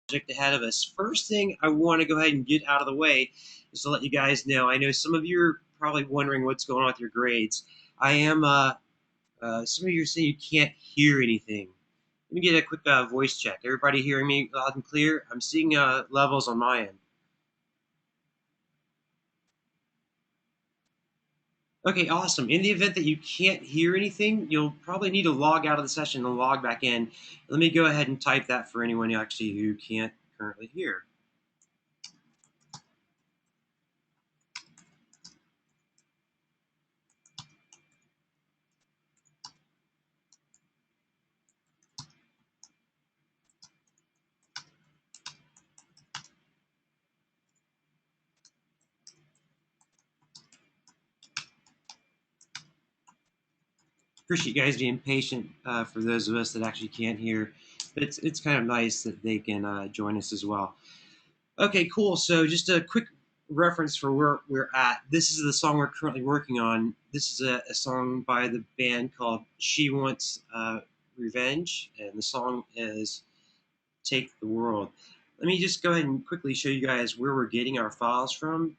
project ahead of us. First thing I want to go ahead and get out of the way is to let you guys know. I know some of you are probably wondering what's going on with your grades. I am. Some of you are saying you can't hear anything. Let me get a quick voice check. Everybody hearing me loud and clear? I'm seeing levels on my end. Okay, awesome. In the event that you can't hear anything, you'll probably need to log out of the session and log back in. Let me go ahead and type that for anyone actually who can't currently hear. Appreciate you guys being patient for those of us that actually can't hear. But it's kind of nice that they can join us as well. Okay, cool. So just a quick reference for where we're at. This is the song we're currently working on. This is a song by the band called She Wants Revenge, and the song is Take the World. Let me just go ahead and quickly show you guys where we're getting our files from.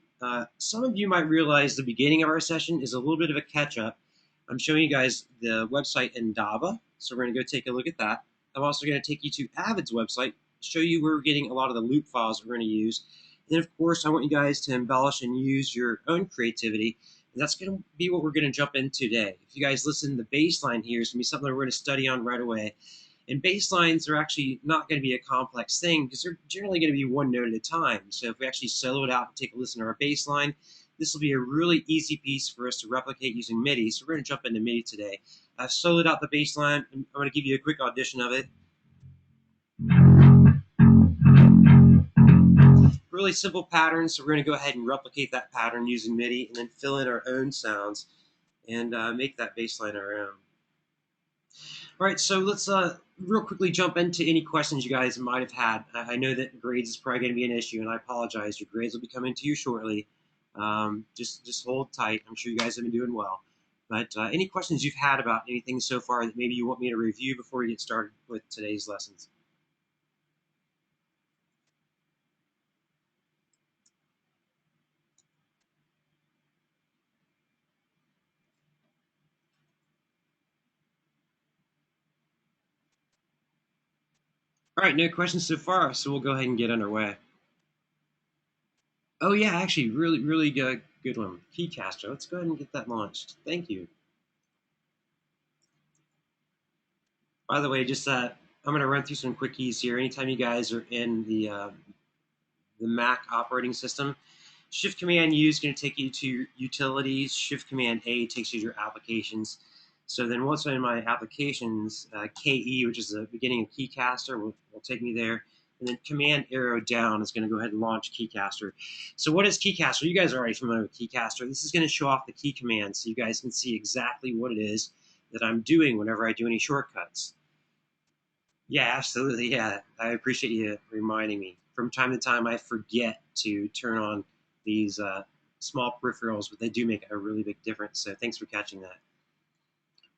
Some of you might realize the beginning of our session is a little bit of a catch-up. I'm showing you guys the website Endava, so we're going to go take a look at that. I'm also going to take you to Avid's website, show you where we're getting a lot of the loop files we're going to use. And then, of course, I want you guys to embellish and use your own creativity. And that's going to be what we're going to jump into today. If you guys listen, the baseline here is going to be something that we're going to study on right away. And baselines are actually not going to be a complex thing because they're generally going to be one note at a time. So if we actually solo it out and take a listen to our baseline, this will be a really easy piece for us to replicate using MIDI. So we're going to jump into MIDI today. I've soloed out the baseline. I'm going to give you a quick audition of it. Really simple pattern, so we're going to go ahead and replicate that pattern using MIDI and then fill in our own sounds and make that baseline our own. All right, so let's real quickly jump into any questions you guys might have had. I know that grades is probably going to be an issue, and I apologize. Your grades will be coming to you shortly. Just hold tight. I'm sure you guys have been doing well. But any questions you've had about anything so far that maybe you want me to review before we get started with today's lessons? All right, no questions so far, so we'll go ahead and get underway. Oh yeah, actually, really good one. Keycaster. Let's go ahead and get that launched. Thank you. By the way, just I'm going to run through some quick keys here. Anytime you guys are in the Mac operating system, Shift Command U is going to take you to Utilities. Shift Command A takes you to your Applications. So then once I'm in my Applications, KE, which is the beginning of Keycaster, will take me there. And then Command arrow down is going to go ahead and launch Keycaster. So what is Keycaster? You guys are already familiar with Keycaster. This is going to show off the key commands so you guys can see exactly what it is that I'm doing whenever I do any shortcuts. Yeah, absolutely. Yeah, I appreciate you reminding me. From time to time, I forget to turn on these small peripherals, but they do make a really big difference. So thanks for catching that.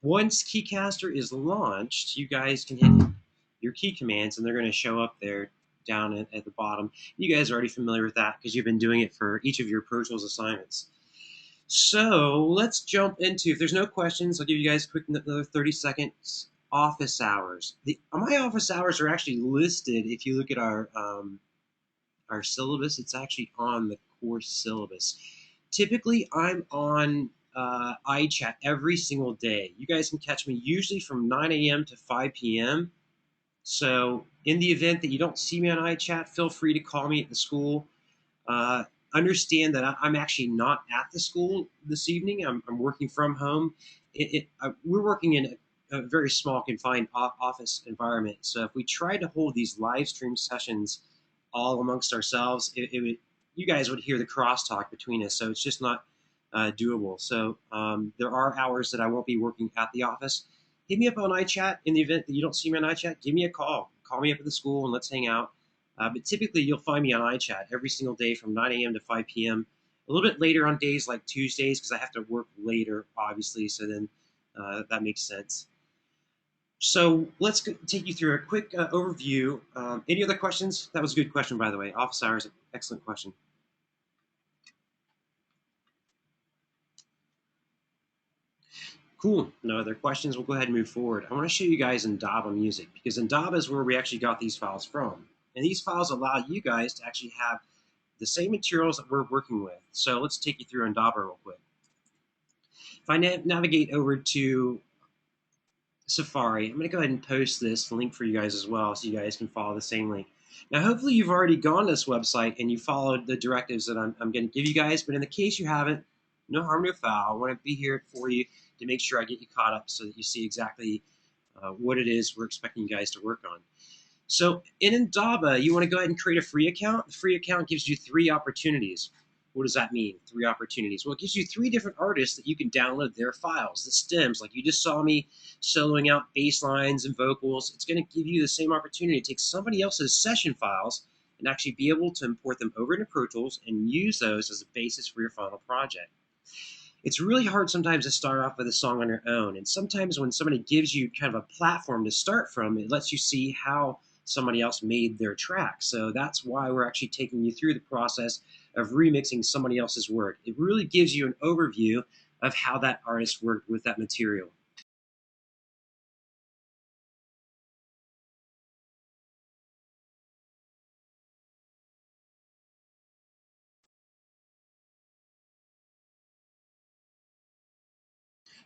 Once Keycaster is launched, you guys can hit your key commands, and they're going to show up there down at the bottom. You guys are already familiar with that because you've been doing it for each of your Pro Tools assignments. So let's jump into, if there's no questions, I'll give you guys a quick another 30 seconds. Office hours. My office hours are actually listed. If you look at our syllabus, it's actually on the course syllabus. Typically, I'm on iChat every single day. You guys can catch me usually from 9 a.m. to 5 p.m. So in the event that you don't see me on iChat, feel free to call me at the school. Understand that I'm actually not at the school this evening. I'm working from home. We're working in a very small, confined office environment. So if we try to hold these live stream sessions all amongst ourselves, you guys would hear the crosstalk between us. So it's just not doable. So there are hours that I won't be working at the office. Hit me up on iChat. In the event that you don't see me on iChat, give me a call. Call me up at the school and let's hang out. But typically, you'll find me on iChat every single day from 9 a.m. to 5 p.m. A little bit later on days like Tuesdays because I have to work later, obviously, so then that makes sense. So let's take you through a quick overview. Any other questions? That was a good question, by the way. Office hours, excellent question. Cool. No other questions. We'll go ahead and move forward. I want to show you guys Endava Music because Endava is where we actually got these files from. And these files allow you guys to actually have the same materials that we're working with. So let's take you through Endava real quick. If I navigate over to Safari, I'm going to go ahead and post this link for you guys as well so you guys can follow the same link. Now, hopefully you've already gone to this website and you followed the directives that I'm going to give you guys, but in the case you haven't, no harm, no foul. I want to be here for you to make sure I get you caught up so that you see exactly what it is we're expecting you guys to work on. So in Endava, you want to go ahead and create a free account. The free account gives you 3 opportunities. What does that mean, 3 opportunities? Well, it gives you 3 different artists that you can download their files, the stems, like you just saw me soloing out bass lines and vocals. It's going to give you the same opportunity to take somebody else's session files and actually be able to import them over into Pro Tools and use those as a basis for your final project. It's really hard sometimes to start off with a song on your own. And sometimes when somebody gives you kind of a platform to start from, it lets you see how somebody else made their track. So that's why we're actually taking you through the process of remixing somebody else's work. It really gives you an overview of how that artist worked with that material.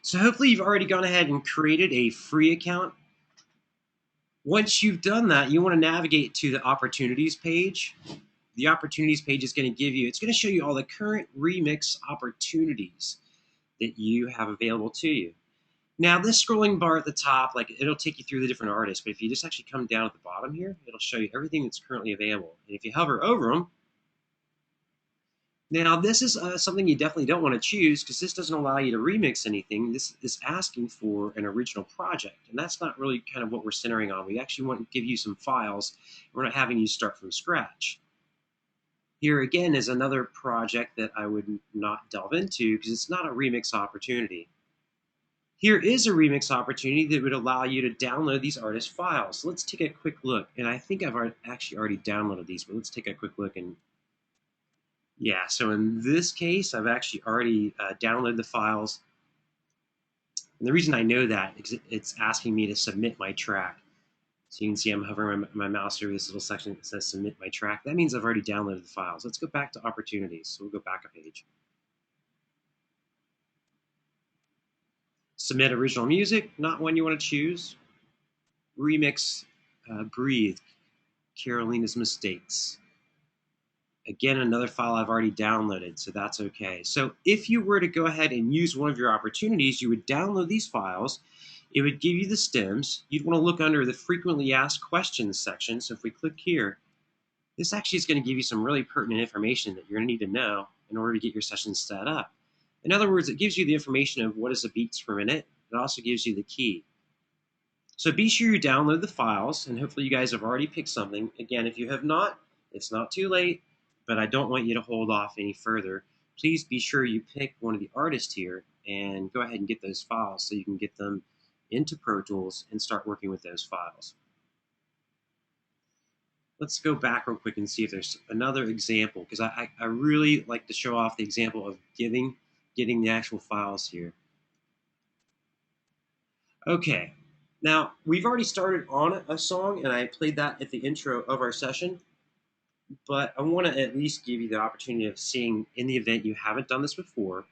So hopefully you've already gone ahead and created a free account. Once you've done that, you want to navigate to the opportunities page. The opportunities page is going to give you, it's going to show you all the current remix opportunities that you have available to you. Now, this scrolling bar at the top, like it'll take you through the different artists, but if you just actually come down at the bottom here, it'll show you everything that's currently available. And if you hover over them, now this is something you definitely don't want to choose because this doesn't allow you to remix anything. This is asking for an original project, and that's not really kind of what we're centering on. We actually want to give you some files. We're not having you start from scratch. Here again is another project that I would not delve into because it's not a remix opportunity. Here is a remix opportunity that would allow you to download these artist files. So let's take a quick look. And I think I've actually already downloaded these, but let's take a quick look. And yeah, so in this case, I've actually already downloaded the files. And the reason I know that is it's asking me to submit my track. So you can see I'm hovering my mouse over this little section that says submit my track. That means I've already downloaded the files. Let's go back to opportunities. So we'll go back a page. Submit original music, not one you want to choose. Remix, Breathe, Carolina's Mistakes. Again, another file I've already downloaded, so that's okay. So if you were to go ahead and use one of your opportunities, you would download these files. It would give you the stems. You'd want to look under the frequently asked questions section. So if we click here, this actually is going to give you some really pertinent information that you're going to need to know in order to get your session set up. In other words, it gives you the information of what is the beats per minute. It also gives you the key. So be sure you download the files, and hopefully you guys have already picked something. Again, if you have not, it's not too late, but I don't want you to hold off any further. Please be sure you pick one of the artists here and go ahead and get those files so you can get them into Pro Tools and start working with those files. Let's go back real quick and see if there's another example, because I really like to show off the example of getting the actual files here. Okay, now we've already started on a song, and I played that at the intro of our session, but I want to at least give you the opportunity of seeing, in the event you haven't done this before.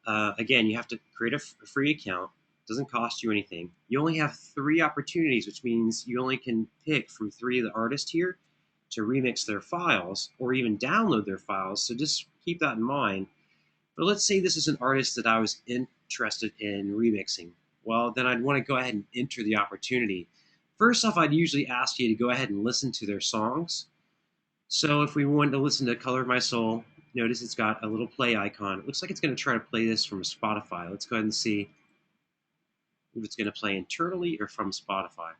Again, you have to create a free account. It doesn't cost you anything. You only have 3 opportunities, which means you only can pick from 3 of the artists here to remix their files or even download their files. So just keep that in mind. But let's say this is an artist that I was interested in remixing. Well, then I'd want to go ahead and enter the opportunity. First off, I'd usually ask you to go ahead and listen to their songs. So if we wanted to listen to Color of My Soul, notice it's got a little play icon. It looks like it's going to try to play this from Spotify. Let's go ahead and see if it's going to play internally or from Spotify.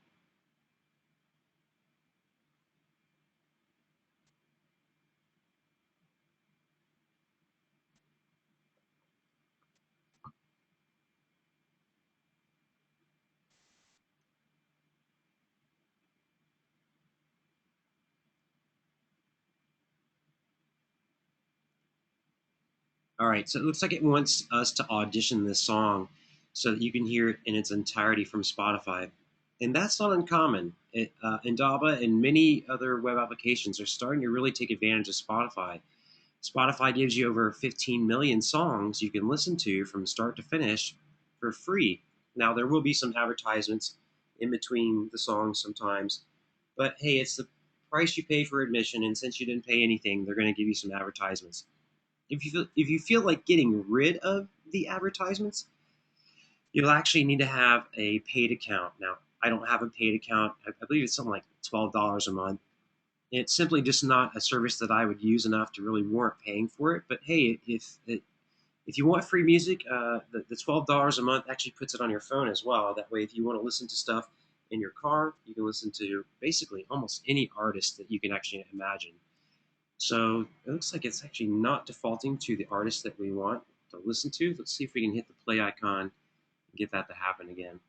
All right, so it looks like it wants us to audition this song so that you can hear it in its entirety from Spotify. And that's not uncommon. Indaba and many other web applications are starting to really take advantage of Spotify. Spotify gives you over 15 million songs you can listen to from start to finish for free. Now, there will be some advertisements in between the songs sometimes, but hey, it's the price you pay for admission, and since you didn't pay anything, they're going to give you some advertisements. If you feel like getting rid of the advertisements, you'll actually need to have a paid account. Now, I don't have a paid account. I believe it's something like $12 a month. It's simply just not a service that I would use enough to really warrant paying for it. But hey, if you want free music, the $12 a month actually puts it on your phone as well. That way, if you want to listen to stuff in your car, you can listen to basically almost any artist that you can actually imagine. So it looks like it's actually not defaulting to the artist that we want to listen to. Let's see if we can hit the play icon and get that to happen again.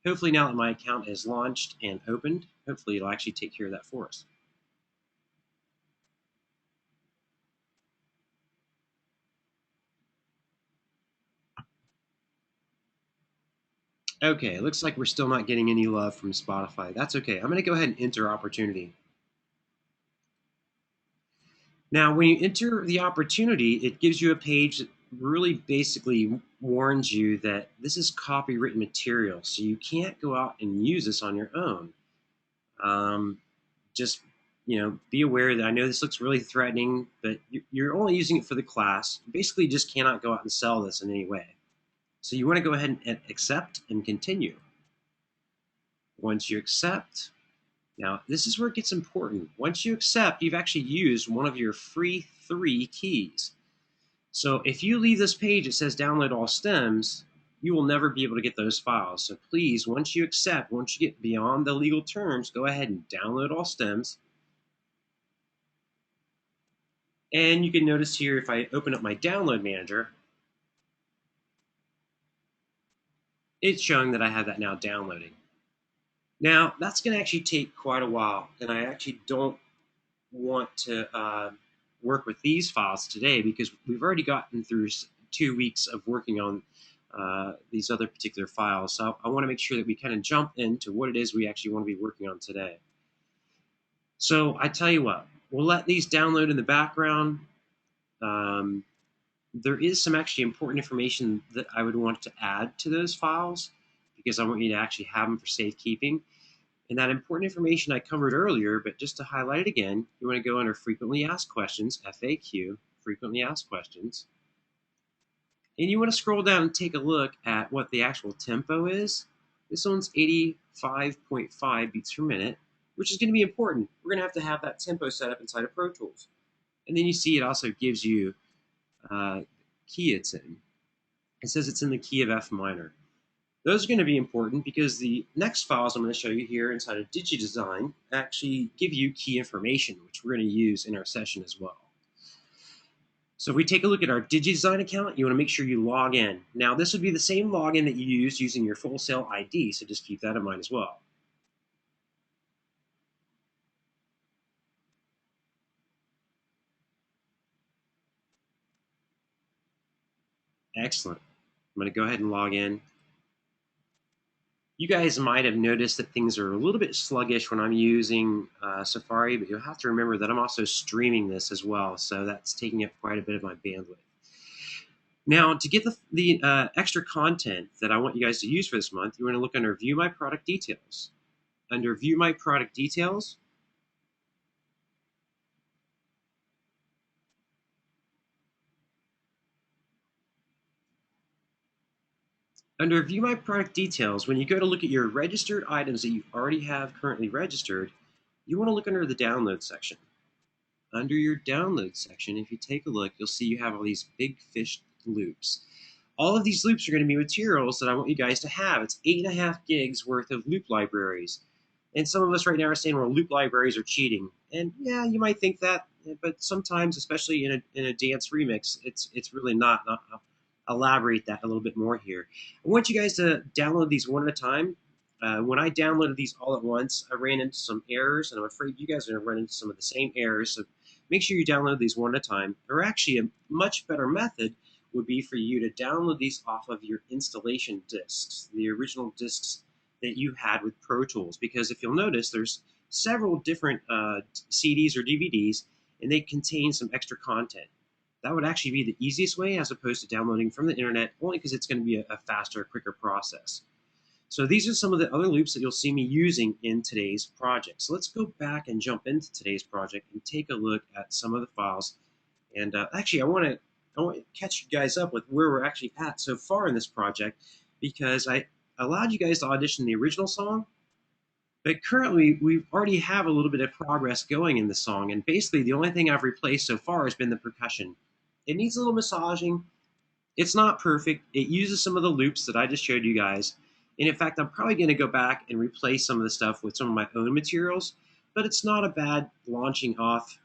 Hopefully now that my account is launched and opened, hopefully it'll actually take care of that for us. Okay, it looks like we're still not getting any love from Spotify. That's okay. I'm going to go ahead and enter opportunity. Now, when you enter the opportunity, it gives you a page that really basically warns you that this is copywritten material, so you can't go out and use this on your own. Just be aware that I know this looks really threatening, but you're only using it for the class. You basically just cannot go out and sell this in any way. So you want to go ahead and accept and continue. Once you accept, now this is where it gets important. Once you accept, you've actually used one of your free 3 keys. So if you leave this page that says download all stems, you will never be able to get those files. So please, once you accept, once you get beyond the legal terms, go ahead and download all stems. And you can notice here, if I open up my download manager, it's showing that I have that now downloading. Now, that's going to actually take quite a while, and I actually don't want to work with these files today because we've already gotten through 2 weeks of working on these other particular files. So I want to make sure that we kind of jump into what it is we actually want to be working on today. So I tell you what, we'll let these download in the background. There is some actually important information that I would want to add to those files because I want you to actually have them for safekeeping. And that important information I covered earlier, but just to highlight it again, you want to go under Frequently Asked Questions, FAQ, Frequently Asked Questions. And you want to scroll down and take a look at what the actual tempo is. This one's 85.5 beats per minute, which is going to be important. We're going to have that tempo set up inside of Pro Tools. And then you see it also gives you key it's in. It says it's in the key of F minor. Those are going to be important because the next files I'm going to show you here inside of DigiDesign actually give you key information, which we're going to use in our session as well. So if we take a look at our DigiDesign account, you want to make sure you log in. Now, this would be the same login that you used using your Full Sail ID, so just keep that in mind as well. Excellent. I'm going to go ahead and log in. You guys might have noticed that things are a little bit sluggish when I'm using Safari, but you'll have to remember that I'm also streaming this as well, so that's taking up quite a bit of my bandwidth. Now, to get the extra content that I want you guys to use for this month, you want to look under View My Product Details. Under View My Product Details, when you go to look at your registered items that you already have currently registered, you want to look under the Download section. Under your Download section, if you take a look, you'll see you have all these big fish loops. All of these loops are going to be materials that I want you guys to have. It's 8.5 gigs worth of loop libraries. And some of us right now are saying, well, loop libraries are cheating. And yeah, you might think that, but sometimes, especially in a dance remix, it's really not. I'll elaborate that a little bit more here. I want you guys to download these one at a time. When I downloaded these all at once, I ran into some errors, and I'm afraid you guys are going to run into some of the same errors. So make sure you download these one at a time. Or actually, a much better method would be for you to download these off of your installation discs, the original discs that you had with Pro Tools. Because if you'll notice, there's several different CDs or DVDs, and they contain some extra content. That would actually be the easiest way as opposed to downloading from the internet, only because it's going to be a faster, quicker process. So these are some of the other loops that you'll see me using in today's project. So let's go back and jump into today's project and take a look at some of the files. And actually, I want to catch you guys up with where we're actually at so far in this project, because I allowed you guys to audition the original song, but currently we already have a little bit of progress going in the song, and basically the only thing I've replaced so far has been the percussion. It needs a little massaging. It's not perfect. It uses some of the loops that I just showed you guys. And in fact, I'm probably going to go back and replace some of the stuff with some of my own materials, but it's not a bad launching off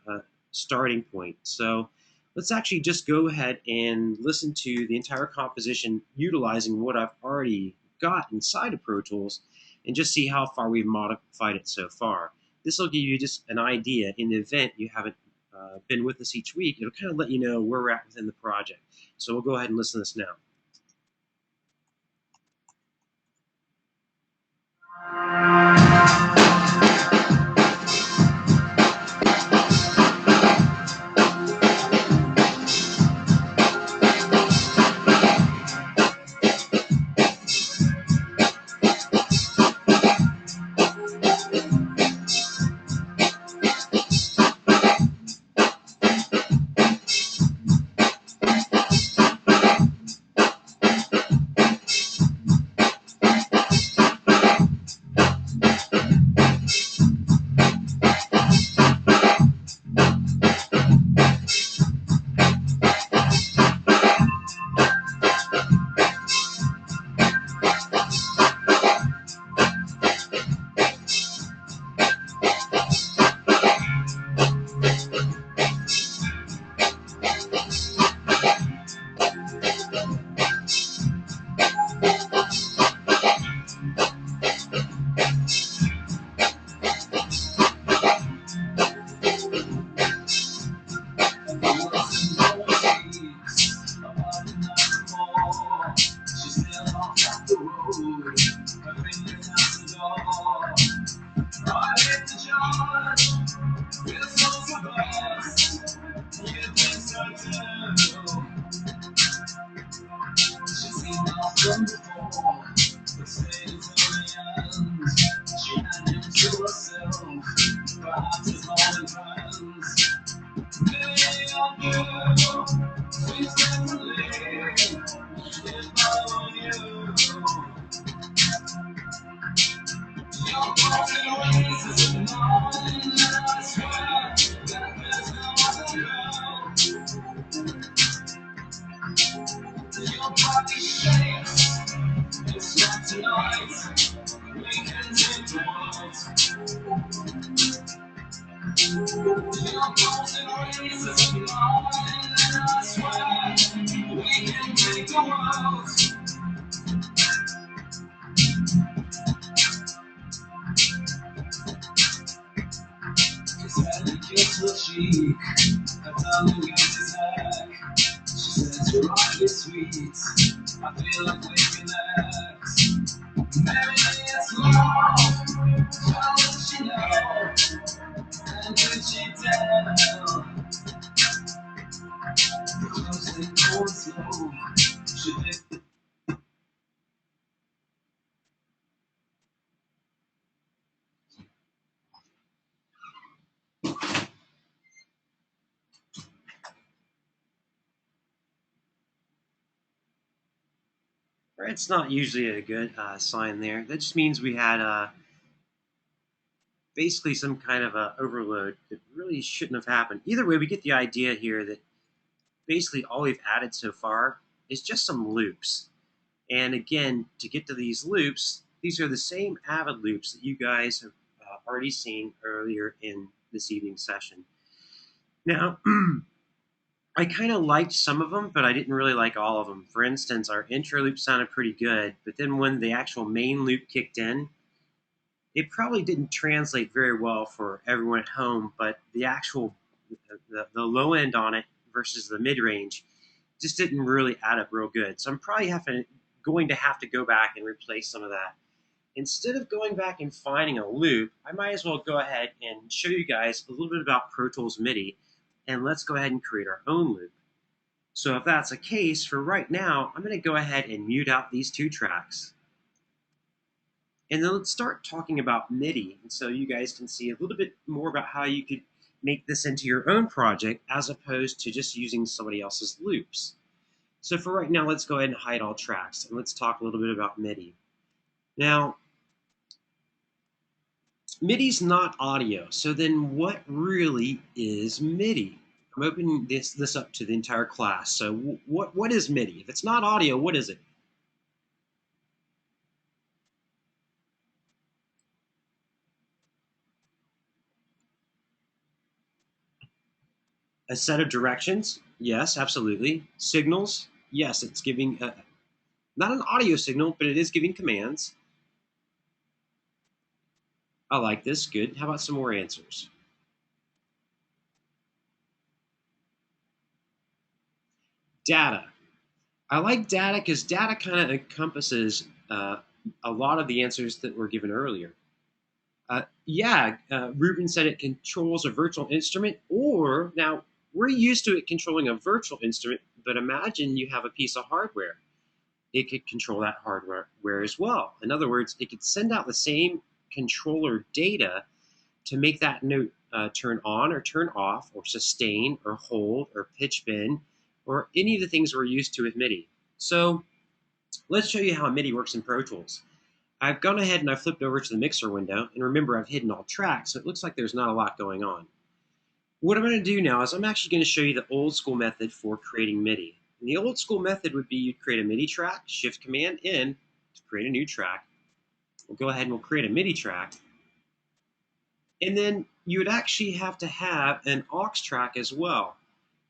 starting point. So let's actually just go ahead and listen to the entire composition utilizing what I've already got inside of Pro Tools and just see how far we've modified it so far. This will give you just an idea in the event you haven't been with us each week. It'll kind of let you know where we're at within the project. So we'll go ahead and listen to this now. It's not usually a good sign there. That just means we had basically some kind of overload that really shouldn't have happened. Either way, we get the idea here that basically all we've added so far is just some loops. And again, to get to these loops, these are the same Avid loops that you guys have already seen earlier in this evening's session. Now, I kind of liked some of them, but I didn't really like all of them. For instance, our intro loop sounded pretty good, but then when the actual main loop kicked in, it probably didn't translate very well for everyone at home, but the actual the low end on it versus the mid range just didn't really add up real good. So I'm probably going to have to go back and replace some of that. Instead of going back and finding a loop, I might as well go ahead and show you guys a little bit about Pro Tools MIDI, and let's go ahead and create our own loop. So if that's the case, for right now, I'm going to go ahead and mute out these two tracks. And then let's start talking about MIDI, and so you guys can see a little bit more about how you could make this into your own project as opposed to just using somebody else's loops. So for right now, let's go ahead and hide all tracks, and let's talk a little bit about MIDI. Now, MIDI's not audio, so then what really is MIDI? I'm opening this up to the entire class. So what is MIDI? If it's not audio, what is it? A set of directions? Yes, absolutely. Signals? Yes, it's giving not an audio signal, but it is giving commands. I like this. Good. How about some more answers? Data. I like data because data kind of encompasses a lot of the answers that were given earlier. Ruben said it controls a virtual instrument, or now we're used to it controlling a virtual instrument, but imagine you have a piece of hardware. It could control that hardware as well. In other words, it could send out the same controller data to make that note turn on or turn off, or sustain or hold or pitch bend, or any of the things we're used to with MIDI. So let's show you how MIDI works in Pro Tools. I've gone ahead and I've flipped over to the mixer window, and remember I've hidden all tracks, so it looks like there's not a lot going on. What I'm going to do now is I'm actually going to show you the old school method for creating MIDI. And the old school method would be you'd create a MIDI track, Shift Command N to create a new track. We'll go ahead and we'll create a MIDI track. And then you would actually have to have an aux track as well.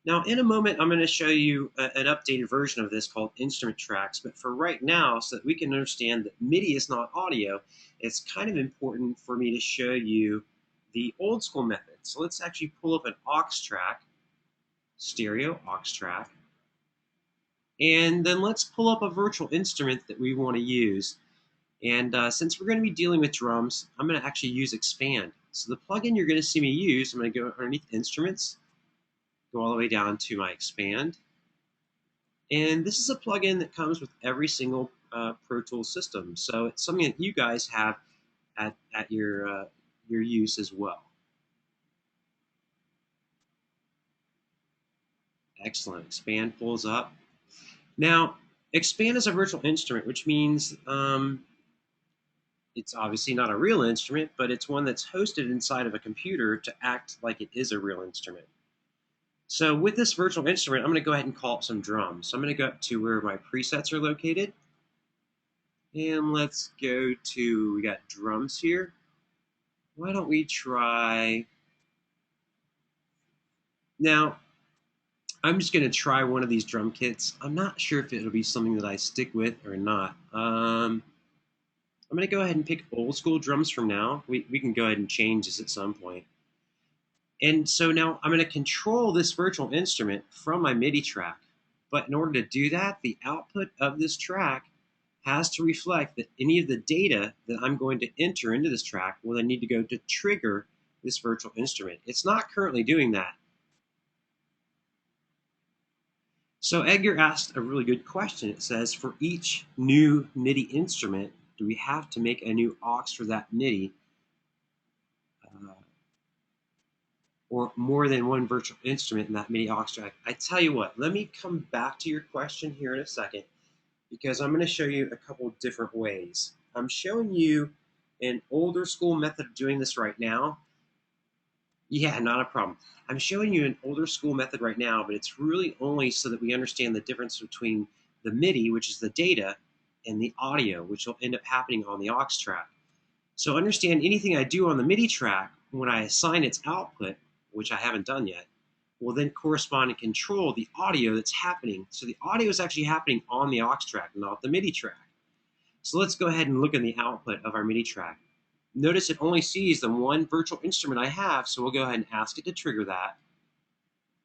Now, in a moment, I'm going to show you an updated version of this called Instrument Tracks, but for right now, so that we can understand that MIDI is not audio, it's kind of important for me to show you the old school method. So let's actually pull up an aux track, stereo aux track, and then let's pull up a virtual instrument that we want to use. And since we're going to be dealing with drums, I'm going to actually use Expand. So the plugin you're going to see me use, I'm going to go underneath Instruments, go all the way down to my Expand. And this is a plugin that comes with every single Pro Tools system. So it's something that you guys have at your use as well. Excellent. Expand pulls up. Now, Expand is a virtual instrument, which means it's obviously not a real instrument, but it's one that's hosted inside of a computer to act like it is a real instrument. So with this virtual instrument, I'm going to go ahead and call up some drums. So I'm going to go up to where my presets are located. And let's go to, we got drums here. Why don't we try, now, I'm just going to try one of these drum kits. I'm not sure if it'll be something that I stick with or not. I'm going to go ahead and pick old school drums from now. We can go ahead and change this at some point. And so now I'm going to control this virtual instrument from my MIDI track. But in order to do that, the output of this track has to reflect that any of the data that I'm going to enter into this track will then need to go to trigger this virtual instrument. It's not currently doing that. So Edgar asked a really good question. It says, for each new MIDI instrument, do we have to make a new aux for that MIDI? Or more than one virtual instrument in that MIDI aux track? I tell you what, let me come back to your question here in a second, because I'm going to show you a couple different ways. I'm showing you an older school method of doing this right now. Yeah, not a problem. I'm showing you an older school method right now, but it's really only so that we understand the difference between the MIDI, which is the data, and the audio, which will end up happening on the aux track. So understand anything I do on the MIDI track, when I assign its output, which I haven't done yet, will then correspond and control the audio that's happening. So the audio is actually happening on the aux track, not the MIDI track. So let's go ahead and look at the output of our MIDI track. Notice it only sees the one virtual instrument I have, so we'll go ahead and ask it to trigger that.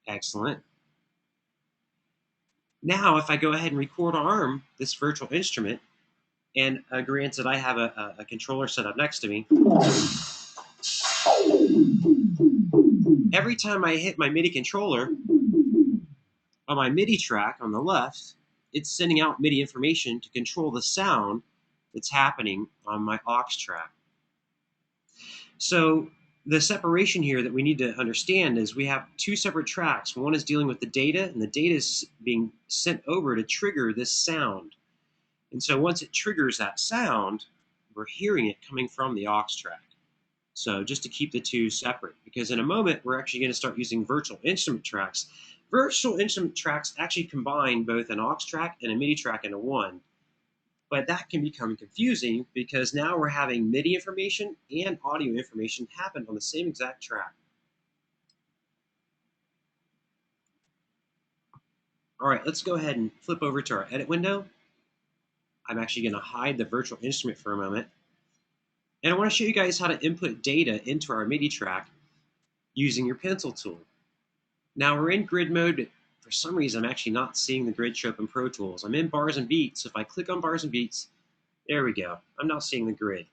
Excellent. Now, if I go ahead and record arm this virtual instrument, and granted I have a controller set up next to me, every time I hit my MIDI controller on my MIDI track on the left, it's sending out MIDI information to control the sound that's happening on my aux track. So the separation here that we need to understand is we have two separate tracks. One is dealing with the data, and the data is being sent over to trigger this sound. And so once it triggers that sound, we're hearing it coming from the aux track. So just to keep the two separate, because in a moment we're actually going to start using virtual instrument tracks. Virtual instrument tracks actually combine both an aux track and a MIDI track into one. But that can become confusing because now we're having MIDI information and audio information happen on the same exact track. All right, let's go ahead and flip over to our edit window. I'm actually going to hide the virtual instrument for a moment. And I want to show you guys how to input data into our MIDI track using your pencil tool. Now we're in grid mode, but for some reason I'm actually not seeing the grid show up in Pro Tools. I'm in bars and beats. If I click on bars and beats, there we go. I'm not seeing the grid.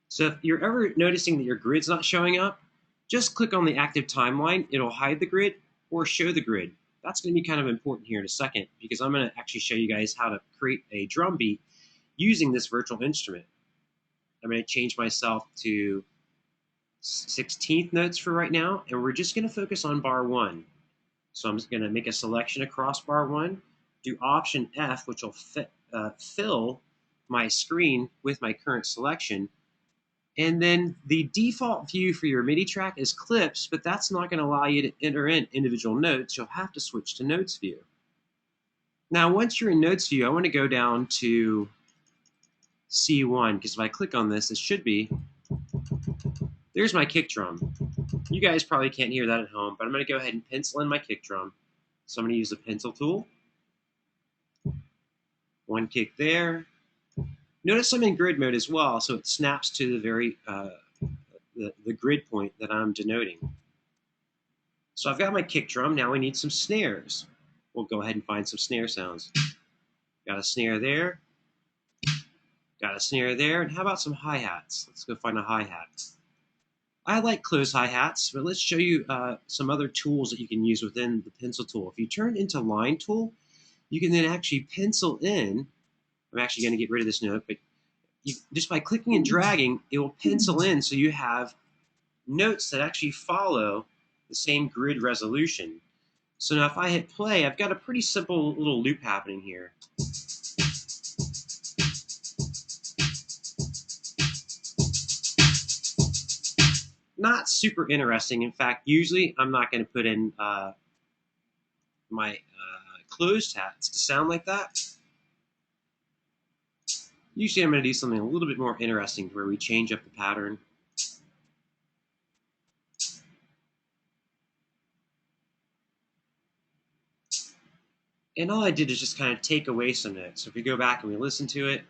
So if you're ever noticing that your grid's not showing up, just click on the active timeline. It'll hide the grid or show the grid. That's going to be kind of important here in a second because I'm going to actually show you guys how to create a drum beat using this virtual instrument. I'm going to change myself to 16th notes for right now, and we're just going to focus on bar 1. So I'm just going to make a selection across bar 1, do Option F, which will fill my screen with my current selection. And then the default view for your MIDI track is clips, but that's not going to allow you to enter in individual notes. You'll have to switch to notes view. Now, once you're in notes view, I want to go down to C1, because if I click on this, it should be, there's my kick drum. You guys probably can't hear that at home, but I'm going to go ahead and pencil in my kick drum. So I'm going to use the pencil tool. One kick there. Notice I'm in grid mode as well, so it snaps to the very the grid point that I'm denoting. So I've got my kick drum. Now we need some snares. We'll go ahead and find some snare sounds. Got a snare there. Got a snare there. And how about some hi-hats? Let's go find a hi-hat. I like closed hi-hats, but let's show you some other tools that you can use within the pencil tool. If you turn into line tool, you can then actually pencil in. I'm actually going to get rid of this note, but just by clicking and dragging, it will pencil in so you have notes that actually follow the same grid resolution. So now if I hit play, I've got a pretty simple little loop happening here. Not super interesting. In fact, usually I'm not going to put in my closed hats to sound like that. Usually I'm going to do something a little bit more interesting where we change up the pattern. And all I did is just kind of take away some notes. So if we go back and we listen to it,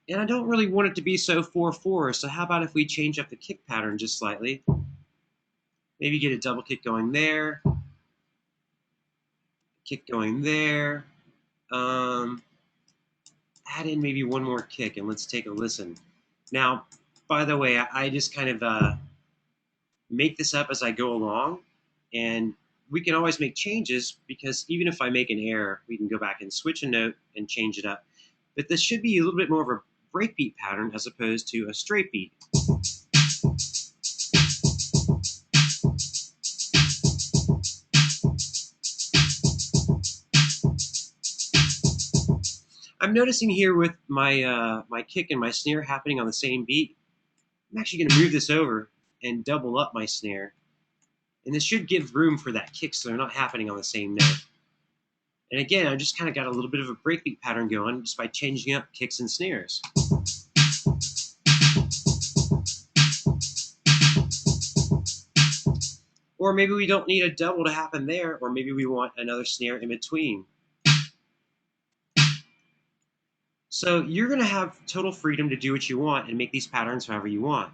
and I don't really want it to be so 4/4, so how about if we change up the kick pattern just slightly? Maybe get a double kick going there, kick going there. Add in maybe one more kick, and let's take a listen. Now, by the way, I just kind of make this up as I go along, and we can always make changes because even if I make an error, we can go back and switch a note and change it up. But this should be a little bit more of a breakbeat pattern as opposed to a straight beat. I'm noticing here with my my kick and my snare happening on the same beat, I'm actually going to move this over and double up my snare. And this should give room for that kick so they're not happening on the same note. And again, I just kind of got a little bit of a breakbeat pattern going just by changing up kicks and snares. Or maybe we don't need a double to happen there, or maybe we want another snare in between. So you're going to have total freedom to do what you want and make these patterns however you want.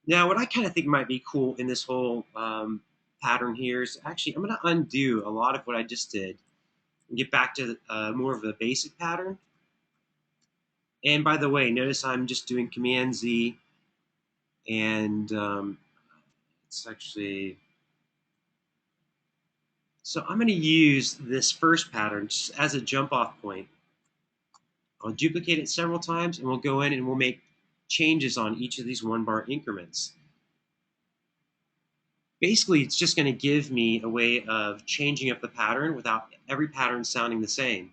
Now, what I kind of think might be cool in this whole pattern here is actually I'm going to undo a lot of what I just did and get back to more of a basic pattern. And by the way, notice I'm just doing Command Z, and it's actually, so I'm going to use this first pattern just as a jump off point. I'll duplicate it several times, and we'll go in and we'll make changes on each of these 1-bar increments. Basically, it's just going to give me a way of changing up the pattern without every pattern sounding the same.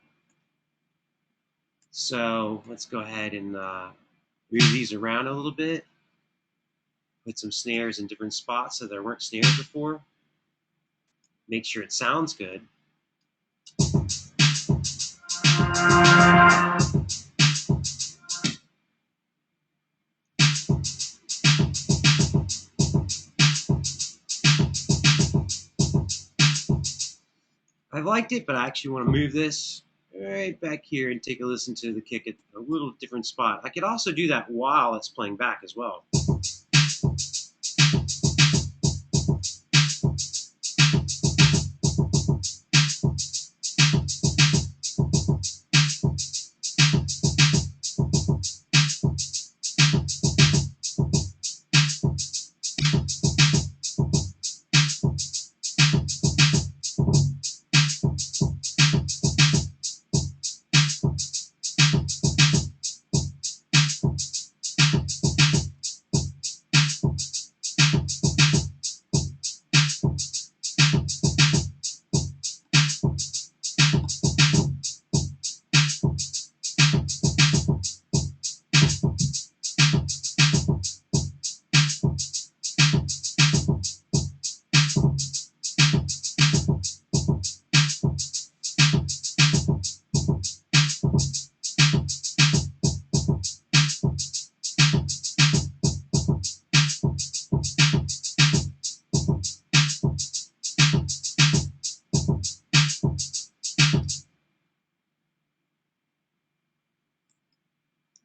So let's go ahead and move these around a little bit. Put some snares in different spots so there weren't snares before. Make sure it sounds good. I liked it, but I actually want to move this right back here and take a listen to the kick at a little different spot. I could also do that while it's playing back as well.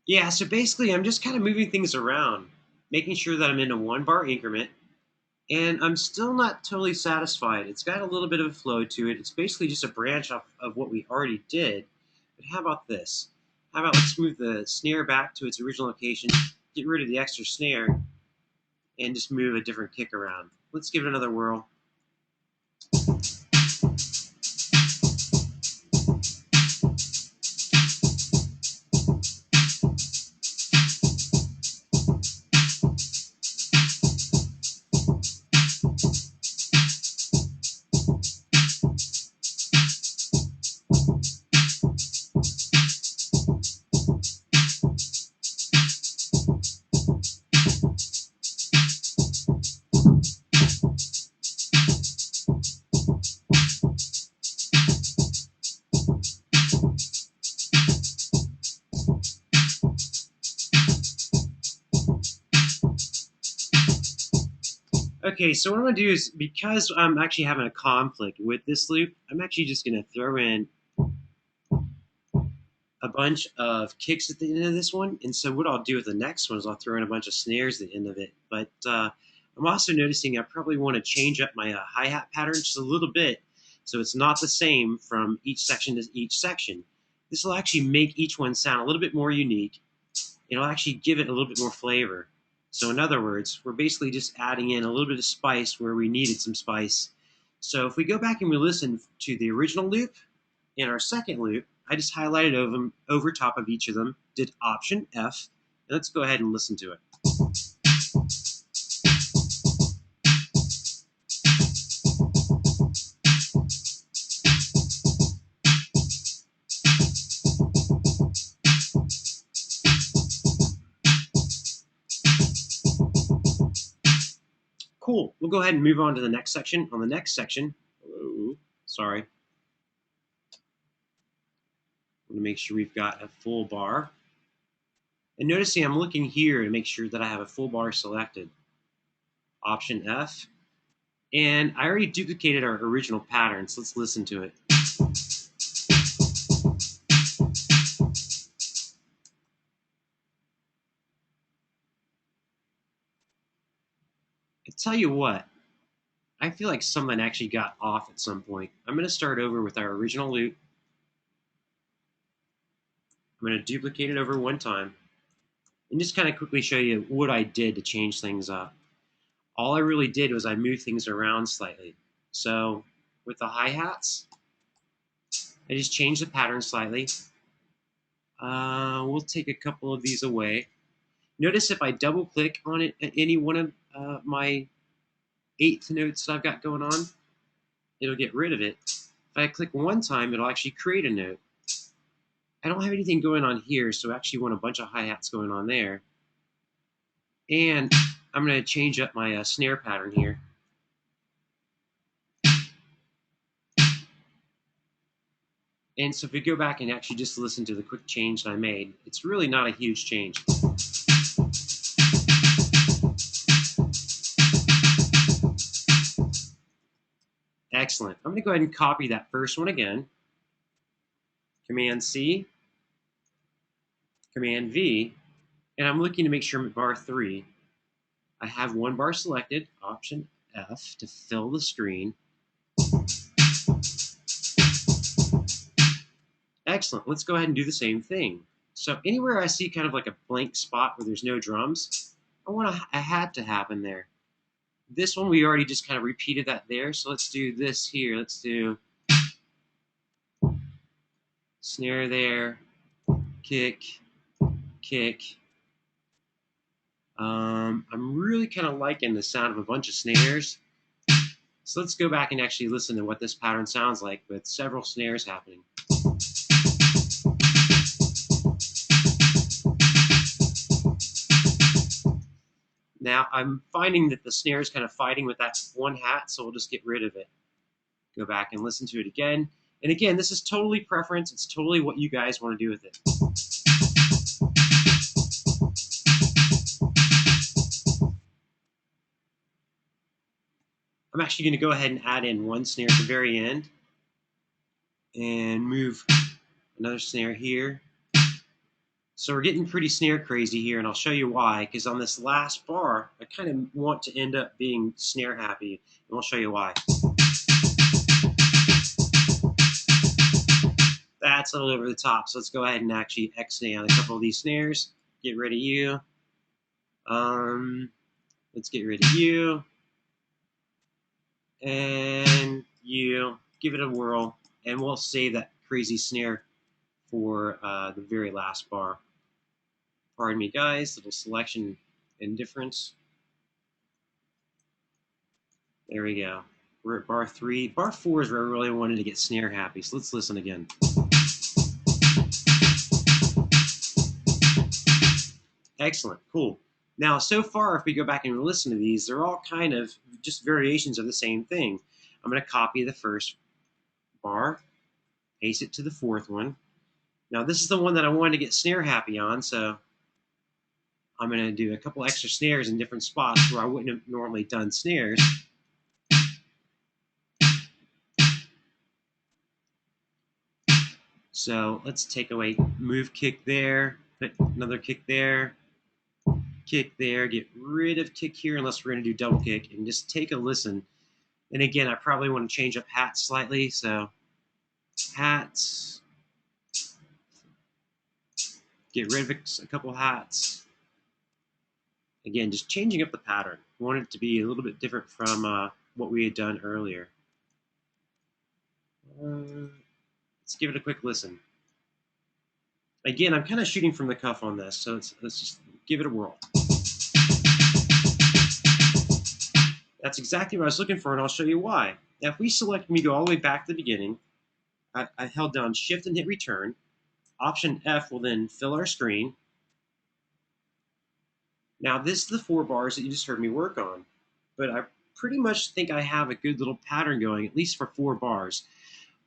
Yeah, so basically I'm just kind of moving things around, making sure that I'm in a 1-bar increment, and I'm still not totally satisfied. It's got a little bit of a flow to it. It's basically just a branch off of what we already did. But how about this? How about let's move the snare back to its original location, get rid of the extra snare, and just move a different kick around. Let's give it another whirl. Okay, so what I'm going to do is, because I'm actually having a conflict with this loop, I'm actually just going to throw in a bunch of kicks at the end of this one. And so what I'll do with the next one is I'll throw in a bunch of snares at the end of it. But I'm also noticing I probably want to change up my hi-hat pattern just a little bit so it's not the same from each section to each section. This will actually make each one sound a little bit more unique. It'll actually give it a little bit more flavor. So in other words, we're basically just adding in a little bit of spice where we needed some spice. So if we go back and we listen to the original loop and our second loop, I just highlighted over top of each of them, did Option F, and let's go ahead and listen to it. Cool. We'll go ahead and move on to the next section. On the next section, sorry, I want to make sure we've got a full bar. And noticing I'm looking here to make sure that I have a full bar selected. Option F. And I already duplicated our original pattern, so let's listen to it. I tell you what, I feel like something actually got off at some point. I'm going to start over with our original loop. I'm going to duplicate it over one time and just kind of quickly show you what I did to change things up. All I really did was I moved things around slightly. So with the hi-hats, I just changed the pattern slightly. We'll take a couple of these away. Notice if I double click on it at any one of my 8th notes that I've got going on, it'll get rid of it. If I click one time, it'll actually create a note. I don't have anything going on here, so I actually want a bunch of hi-hats going on there. And I'm going to change up my snare pattern here. And so if we go back and actually just listen to the quick change that I made, it's really not a huge change. Excellent. I'm going to go ahead and copy that first one again. Command C, Command V, and I'm looking to make sure I'm at bar 3. I have one bar selected, Option F, to fill the screen. Excellent. Let's go ahead and do the same thing. So anywhere I see kind of like a blank spot where there's no drums, I want a hat to happen there. This one, we already just kind of repeated that there, so let's do this here. Let's do snare there, kick, kick. I'm really kind of liking the sound of a bunch of snares. So let's go back and actually listen to what this pattern sounds like with several snares happening. Now I'm finding that the snare is kind of fighting with that one hat, so we'll just get rid of it. Go back and listen to it again. And again, this is totally preference. It's totally what you guys want to do with it. I'm actually going to go ahead and add in one snare at the very end and move another snare here. So we're getting pretty snare crazy here, and I'll show you why, because on this last bar, I kind of want to end up being snare happy, and I'll show you why. That's a little over the top, so let's go ahead and actually X-nay on a couple of these snares. Get rid of you. Let's get rid of you. And you. Give it a whirl, and we'll save that crazy snare for the very last bar. Pardon me, guys, little selection and difference. There we go. We're at bar 3. Bar 4 is where I really wanted to get snare happy, so let's listen again. Excellent, cool. Now, so far, if we go back and listen to these, they're all kind of just variations of the same thing. I'm going to copy the first bar, paste it to the 4th one. Now, this is the one that I wanted to get snare happy on, so I'm going to do a couple extra snares in different spots where I wouldn't have normally done snares. So let's take away move kick there, put another kick there, kick there, get rid of kick here unless we're going to do double kick, and just take a listen. And again, I probably want to change up hats slightly, so hats, get rid of a couple hats. Again, just changing up the pattern. I want it to be a little bit different from what we had done earlier. Let's give it a quick listen. Again, I'm kind of shooting from the cuff on this, so let's just give it a whirl. That's exactly what I was looking for, and I'll show you why. Now, if we select me go all the way back to the beginning, I held down Shift and hit Return. Option F will then fill our screen. Now, this is the 4 bars that you just heard me work on, but I pretty much think I have a good little pattern going, at least for 4 bars.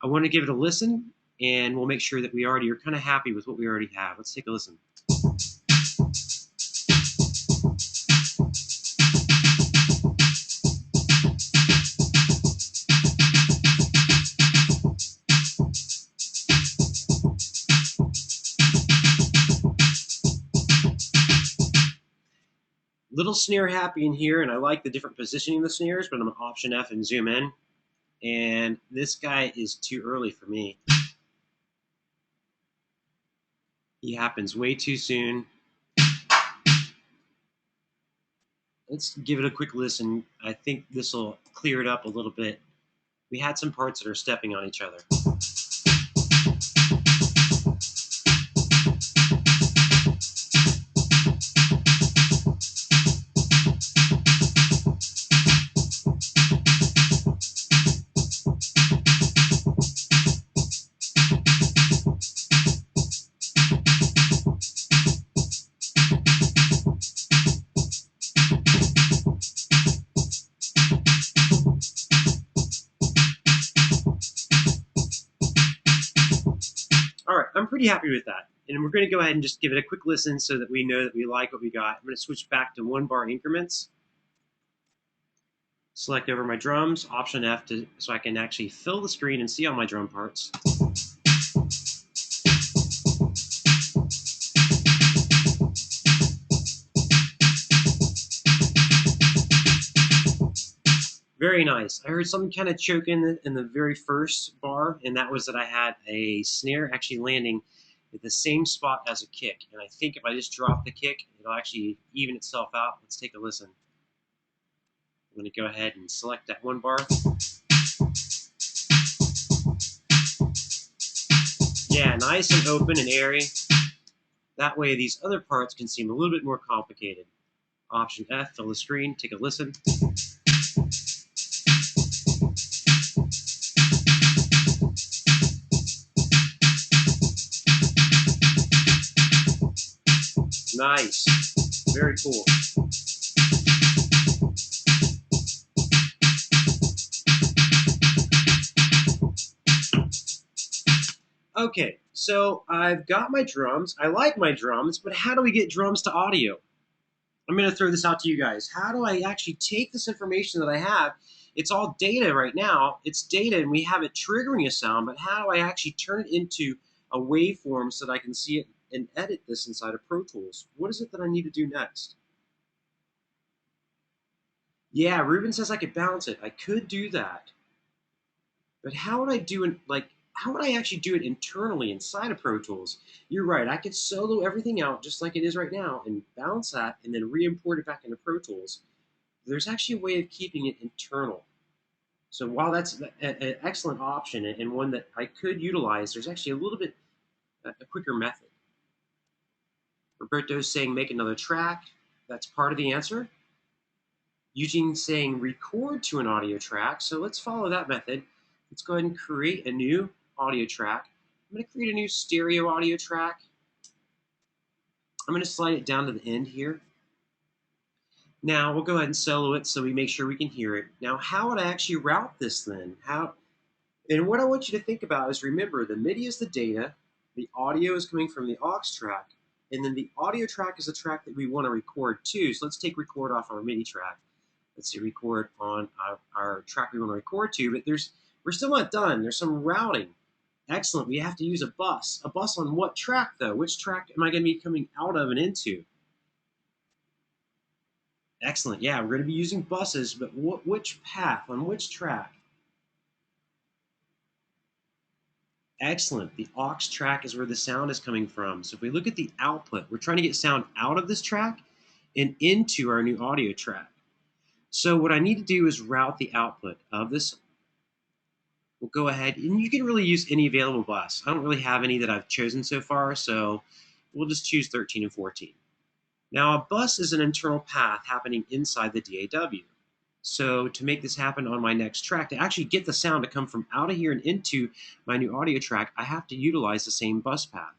I want to give it a listen, and we'll make sure that we already are kind of happy with what we already have. Let's take a listen. Little snare happy in here, and I like the different positioning of the snares, but I'm going to Option F and zoom in. And this guy is too early for me. He happens way too soon. Let's give it a quick listen. I think this will clear it up a little bit. We had some parts that are stepping on each other. All right, I'm pretty happy with that. And we're going to go ahead and just give it a quick listen so that we know that we like what we got. I'm going to switch back to 1-bar increments. Select over my drums, Option F so I can actually fill the screen and see all my drum parts. Very nice. I heard something kind of choke in the very first bar, and that was that I had a snare actually landing at the same spot as a kick. And I think if I just drop the kick, it'll actually even itself out. Let's take a listen. I'm going to go ahead and select that 1-bar. Yeah, nice and open and airy. That way these other parts can seem a little bit more complicated. Option F, fill the screen, take a listen. Nice. Very cool. Okay, so I've got my drums. I like my drums, but how do we get drums to audio? I'm going to throw this out to you guys. How do I actually take this information that I have? It's all data right now. It's data, and we have it triggering a sound, but how do I actually turn it into a waveform so that I can see it and edit this inside of Pro Tools? What is it that I need to do next? Yeah, Ruben says I could balance it. I could do that. But how would I do it, how would I actually do it internally inside of Pro Tools? You're right, I could solo everything out just like it is right now and balance that and then re-import it back into Pro Tools. There's actually a way of keeping it internal. So while that's an excellent option and one that I could utilize, there's actually a little bit a quicker method. Roberto's saying make another track. That's part of the answer. Eugene's saying record to an audio track. So let's follow that method. Let's go ahead and create a new audio track. I'm going to create a new stereo audio track. I'm going to slide it down to the end here. Now we'll go ahead and solo it so we make sure we can hear it. Now, how would I actually route this then? And what I want you to think about is, remember, the MIDI is the data, the audio is coming from the aux track, and then the audio track is the track that we want to record to. So let's take record off our MIDI track. Let's see, record on our track we want to record to, but we're still not done. There's some routing. Excellent. We have to use a bus. A bus on what track, though? Which track am I going to be coming out of and into? Excellent. Yeah, we're going to be using buses, but which path? On which track? Excellent. The aux track is where the sound is coming from. So if we look at the output, we're trying to get sound out of this track and into our new audio track. So what I need to do is route the output of this. We'll go ahead, and you can really use any available bus. I don't really have any that I've chosen so far, so we'll just choose 13 and 14. Now, a bus is an internal path happening inside the DAW. So to make this happen on my next track, to actually get the sound to come from out of here and into my new audio track, I have to utilize the same bus path.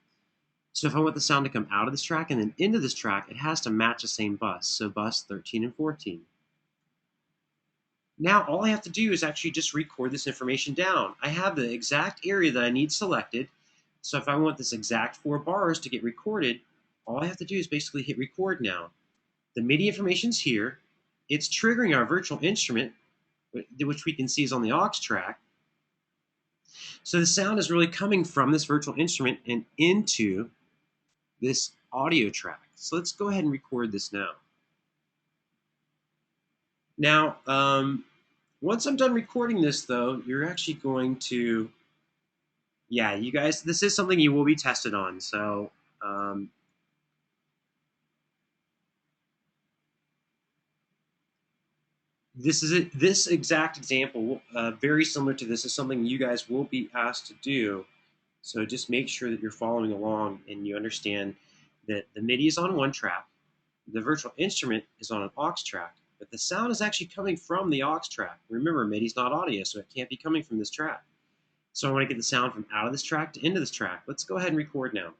So if I want the sound to come out of this track and then into this track, it has to match the same bus. So bus 13 and 14. Now all I have to do is actually just record this information down. I have the exact area that I need selected. So if I want this exact 4 bars to get recorded, all I have to do is basically hit record now. The MIDI information's here. It's triggering our virtual instrument, which we can see is on the aux track. So the sound is really coming from this virtual instrument and into this audio track. So let's go ahead and record this now. Now, once I'm done recording this, though, you're actually going to, yeah, you guys, this is something you will be tested on. So, um, this is it. This exact example, very similar to this, is something you guys will be asked to do. So just make sure that you're following along and you understand that the MIDI is on one track, the virtual instrument is on an aux track, but the sound is actually coming from the aux track. Remember, MIDI's not audio, so it can't be coming from this track. So I want to get the sound from out of this track to into this track. Let's go ahead and record now.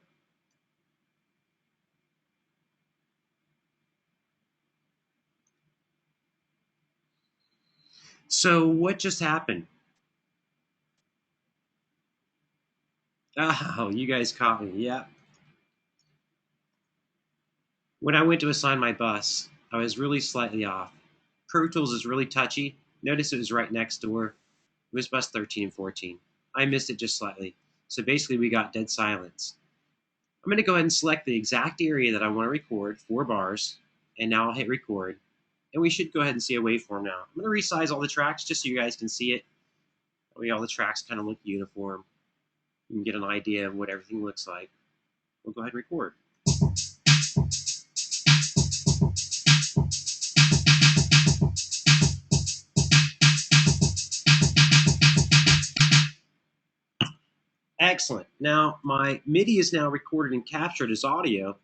So what just happened? Oh, you guys caught me. Yeah. When I went to assign my bus, I was really slightly off. Pro Tools is really touchy. Notice it was right next door. It was bus 13 and 14. I missed it just slightly. So basically, we got dead silence. I'm going to go ahead and select the exact area that I want to record, 4 bars, and now I'll hit record. And we should go ahead and see a waveform now. I'm going to resize all the tracks just so you guys can see it. That way all the tracks kind of look uniform. You can get an idea of what everything looks like. We'll go ahead and record. Excellent. Now, my MIDI is now recorded and captured as audio.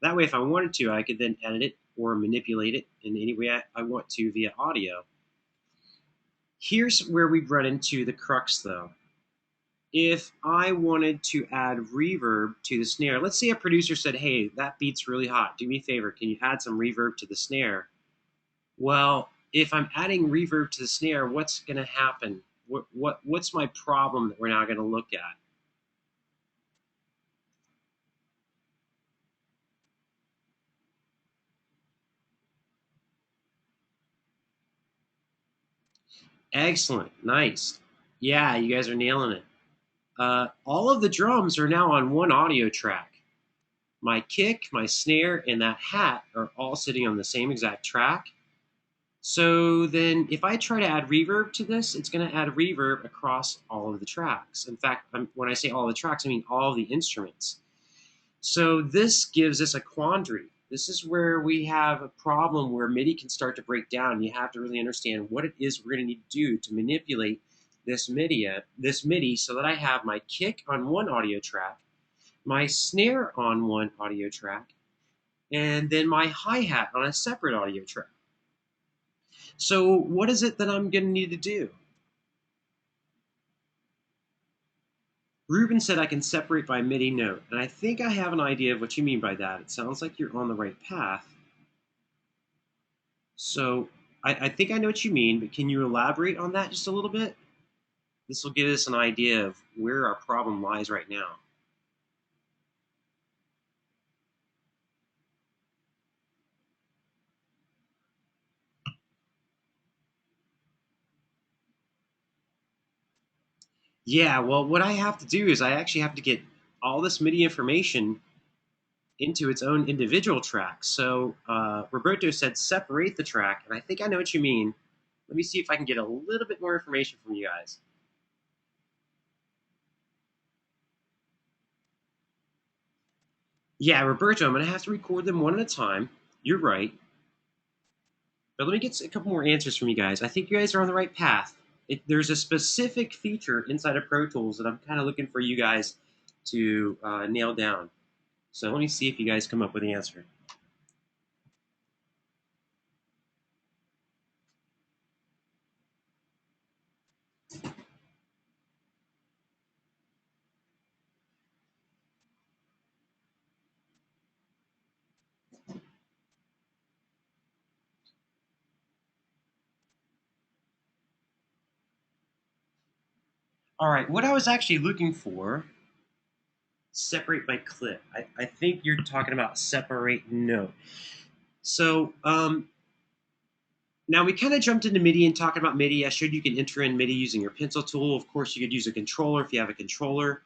That way, if I wanted to, I could then edit it or manipulate it in any way I want to via audio. Here's where we run into the crux, though. If I wanted to add reverb to the snare, let's say a producer said, hey, that beat's really hot. Do me a favor, can you add some reverb to the snare? Well, if I'm adding reverb to the snare, what's going to happen? What's my problem that we're now going to look at? Excellent. Nice. Yeah, you guys are nailing it. All of the drums are now on one audio track. My kick, my snare, and that hat are all sitting on the same exact track. So then if I try to add reverb to this, it's going to add reverb across all of the tracks. In fact, when I say all the tracks, I mean all of the instruments. So this gives us a quandary. This is where we have a problem where MIDI can start to break down. You have to really understand what it is we're going to need to do to manipulate this MIDI so that I have my kick on one audio track, my snare on one audio track, and then my hi-hat on a separate audio track. So what is it that I'm going to need to do? Ruben said I can separate by MIDI note, and I think I have an idea of what you mean by that. It sounds like you're on the right path. So I think I know what you mean, but can you elaborate on that just a little bit? This will give us an idea of where our problem lies right now. Yeah, well, what I have to do is I actually have to get all this MIDI information into its own individual track. So Roberto said separate the track, and I think I know what you mean. Let me see if I can get a little bit more information from you guys. Yeah, Roberto, I'm going to have to record them one at a time. You're right. But let me get a couple more answers from you guys. I think you guys are on the right path. There's a specific feature inside of Pro Tools that I'm kind of looking for you guys to nail down. So let me see if you guys come up with the answer. All right, what I was actually looking for, separate by clip. I think you're talking about separate note. So now we kind of jumped into MIDI and talking about MIDI. I showed you can enter in MIDI using your pencil tool. Of course, you could use a controller if you have a controller.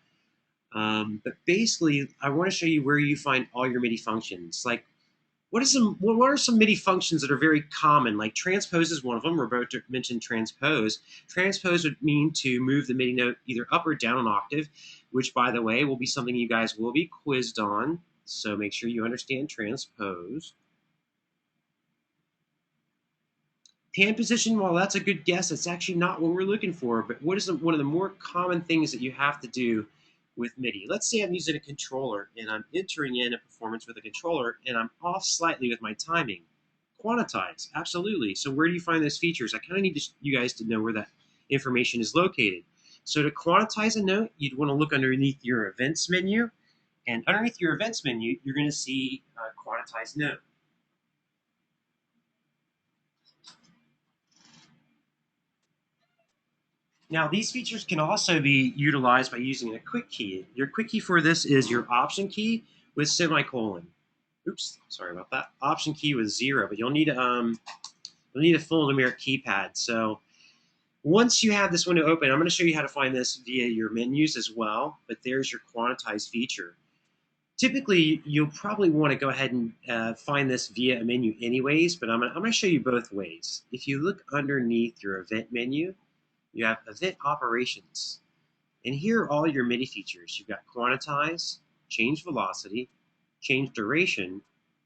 But basically, I want to show you where you find all your MIDI functions. Like what are some MIDI functions that are very common? Like transpose is one of them. Roberto mentioned transpose. Transpose would mean to move the MIDI note either up or down an octave, which, by the way, will be something you guys will be quizzed on. So make sure you understand transpose. Pan position, while that's a good guess, it's actually not what we're looking for. But what is one of the more common things that you have to do with MIDI? Let's say I'm using a controller and I'm entering in a performance with a controller and I'm off slightly with my timing. Quantize, absolutely. So where do you find those features? I kind of need you guys to know where that information is located. So to quantize a note, you'd want to look underneath your events menu. And underneath your events menu, you're going to see quantize note. Now, these features can also be utilized by using a quick key. Your quick key for this is your option key with semicolon. Oops, sorry about that. Option key with 0, but you'll need a full numeric keypad. So once you have this window open, I'm going to show you how to find this via your menus as well, but there's your quantize feature. Typically, you'll probably want to go ahead and find this via a menu anyways, but I'm going to show you both ways. If you look underneath your event menu, you have event operations. And here are all your MIDI features. You've got quantize, change velocity, change duration,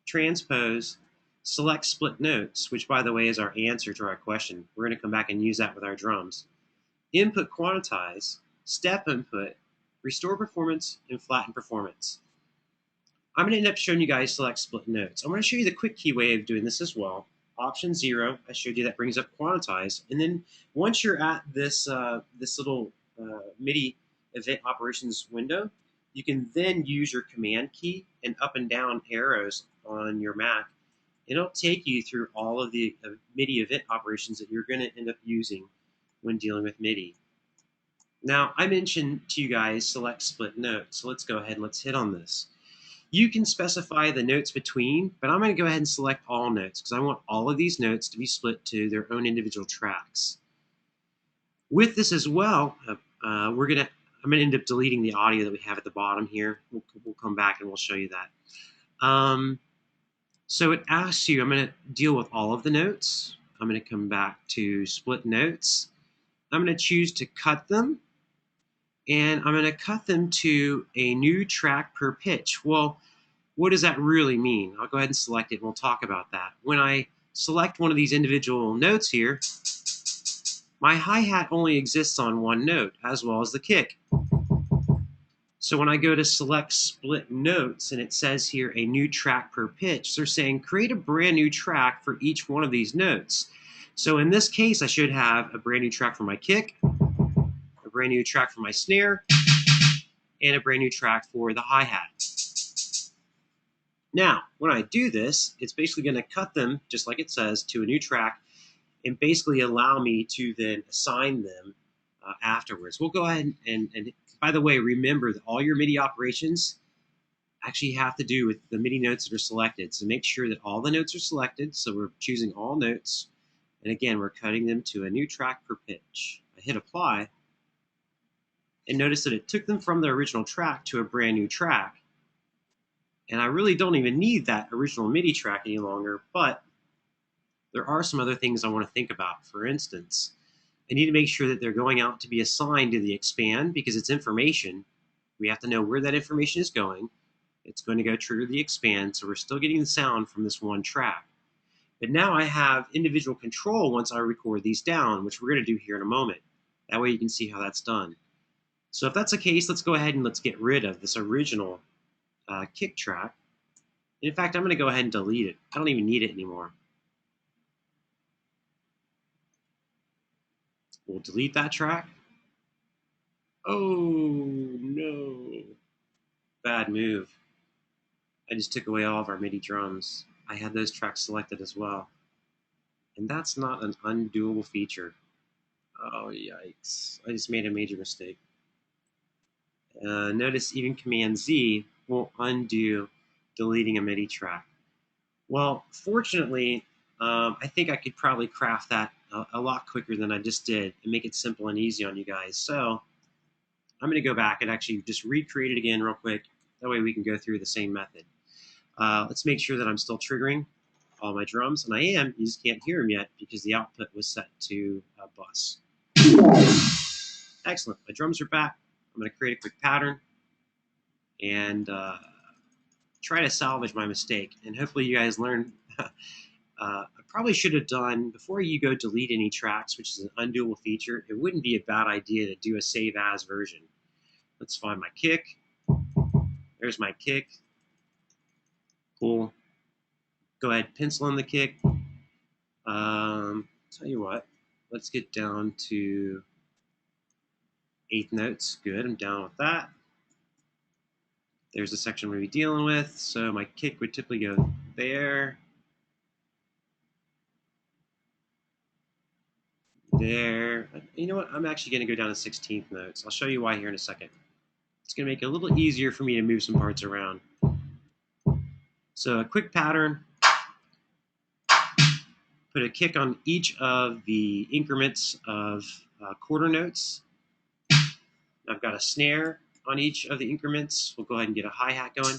transpose, select split notes, which by the way is our answer to our question. We're going to come back and use that with our drums. Input quantize, step input, restore performance, and flatten performance. I'm going to end up showing you guys select split notes. I'm going to show you the quick key way of doing this as well. Option 0, I showed you, that brings up quantize. And then once you're at this, this little MIDI event operations window, you can then use your command key and up and down arrows on your Mac. It'll take you through all of the MIDI event operations that you're going to end up using when dealing with MIDI. Now, I mentioned to you guys select split notes. So let's go ahead and let's hit on this. You can specify the notes between, but I'm going to go ahead and select all notes because I want all of these notes to be split to their own individual tracks. With this as well, I'm going to end up deleting the audio that we have at the bottom here. We'll come back and we'll show you that. So it asks you, I'm going to deal with all of the notes. I'm going to come back to split notes. I'm going to choose to cut them. And I'm going to cut them to a new track per pitch. Well, what does that really mean? I'll go ahead and select it and we'll talk about that. When I select one of these individual notes here, my hi-hat only exists on one note, as well as the kick. So when I go to select split notes and it says here a new track per pitch, they're saying create a brand new track for each one of these notes. So in this case, I should have a brand new track for my kick, a brand new track for my snare, and a brand new track for the hi-hat. Now, when I do this, it's basically going to cut them, just like it says, to a new track and basically allow me to then assign them afterwards. We'll go ahead and by the way, remember that all your MIDI operations actually have to do with the MIDI notes that are selected. So make sure that all the notes are selected. So we're choosing all notes. And again, we're cutting them to a new track per pitch. I hit apply. And notice that it took them from the original track to a brand new track. And I really don't even need that original MIDI track any longer, but there are some other things I want to think about. For instance, I need to make sure that they're going out to be assigned to the expand because it's information. We have to know where that information is going. It's going to go trigger the expand, so we're still getting the sound from this one track. But now I have individual control once I record these down, which we're going to do here in a moment. That way you can see how that's done. So if that's the case, let's go ahead and let's get rid of this original kick track. In fact, I'm going to go ahead and delete it. I don't even need it anymore. We'll delete that track. Oh, no. Bad move. I just took away all of our MIDI drums. I had those tracks selected as well. And that's not an undoable feature. Oh, yikes. I just made a major mistake. Notice even Command Z won't undo deleting a MIDI track. Well, fortunately, I think I could probably craft that a lot quicker than I just did and make it simple and easy on you guys. So I'm going to go back and actually just recreate it again real quick. That way we can go through the same method. Let's make sure that I'm still triggering all my drums, and I am. You just can't hear them yet because the output was set to bus. Excellent. My drums are back. I'm going to create a quick pattern and try to salvage my mistake. And hopefully you guys learn. I probably should have done, before you go delete any tracks, which is an undoable feature, it wouldn't be a bad idea to do a save as version. Let's find my kick. There's my kick. Cool. Go ahead, pencil in the kick. Tell you what, let's get down to eighth notes. Good, I'm down with that. There's the section we're going to be dealing with. So my kick would typically go there, there. You know what? I'm actually going to go down to 16th notes. I'll show you why here in a second. It's going to make it a little easier for me to move some parts around. So a quick pattern. Put a kick on each of the increments of quarter notes. I've got a snare on each of the increments. We'll go ahead and get a hi-hat going.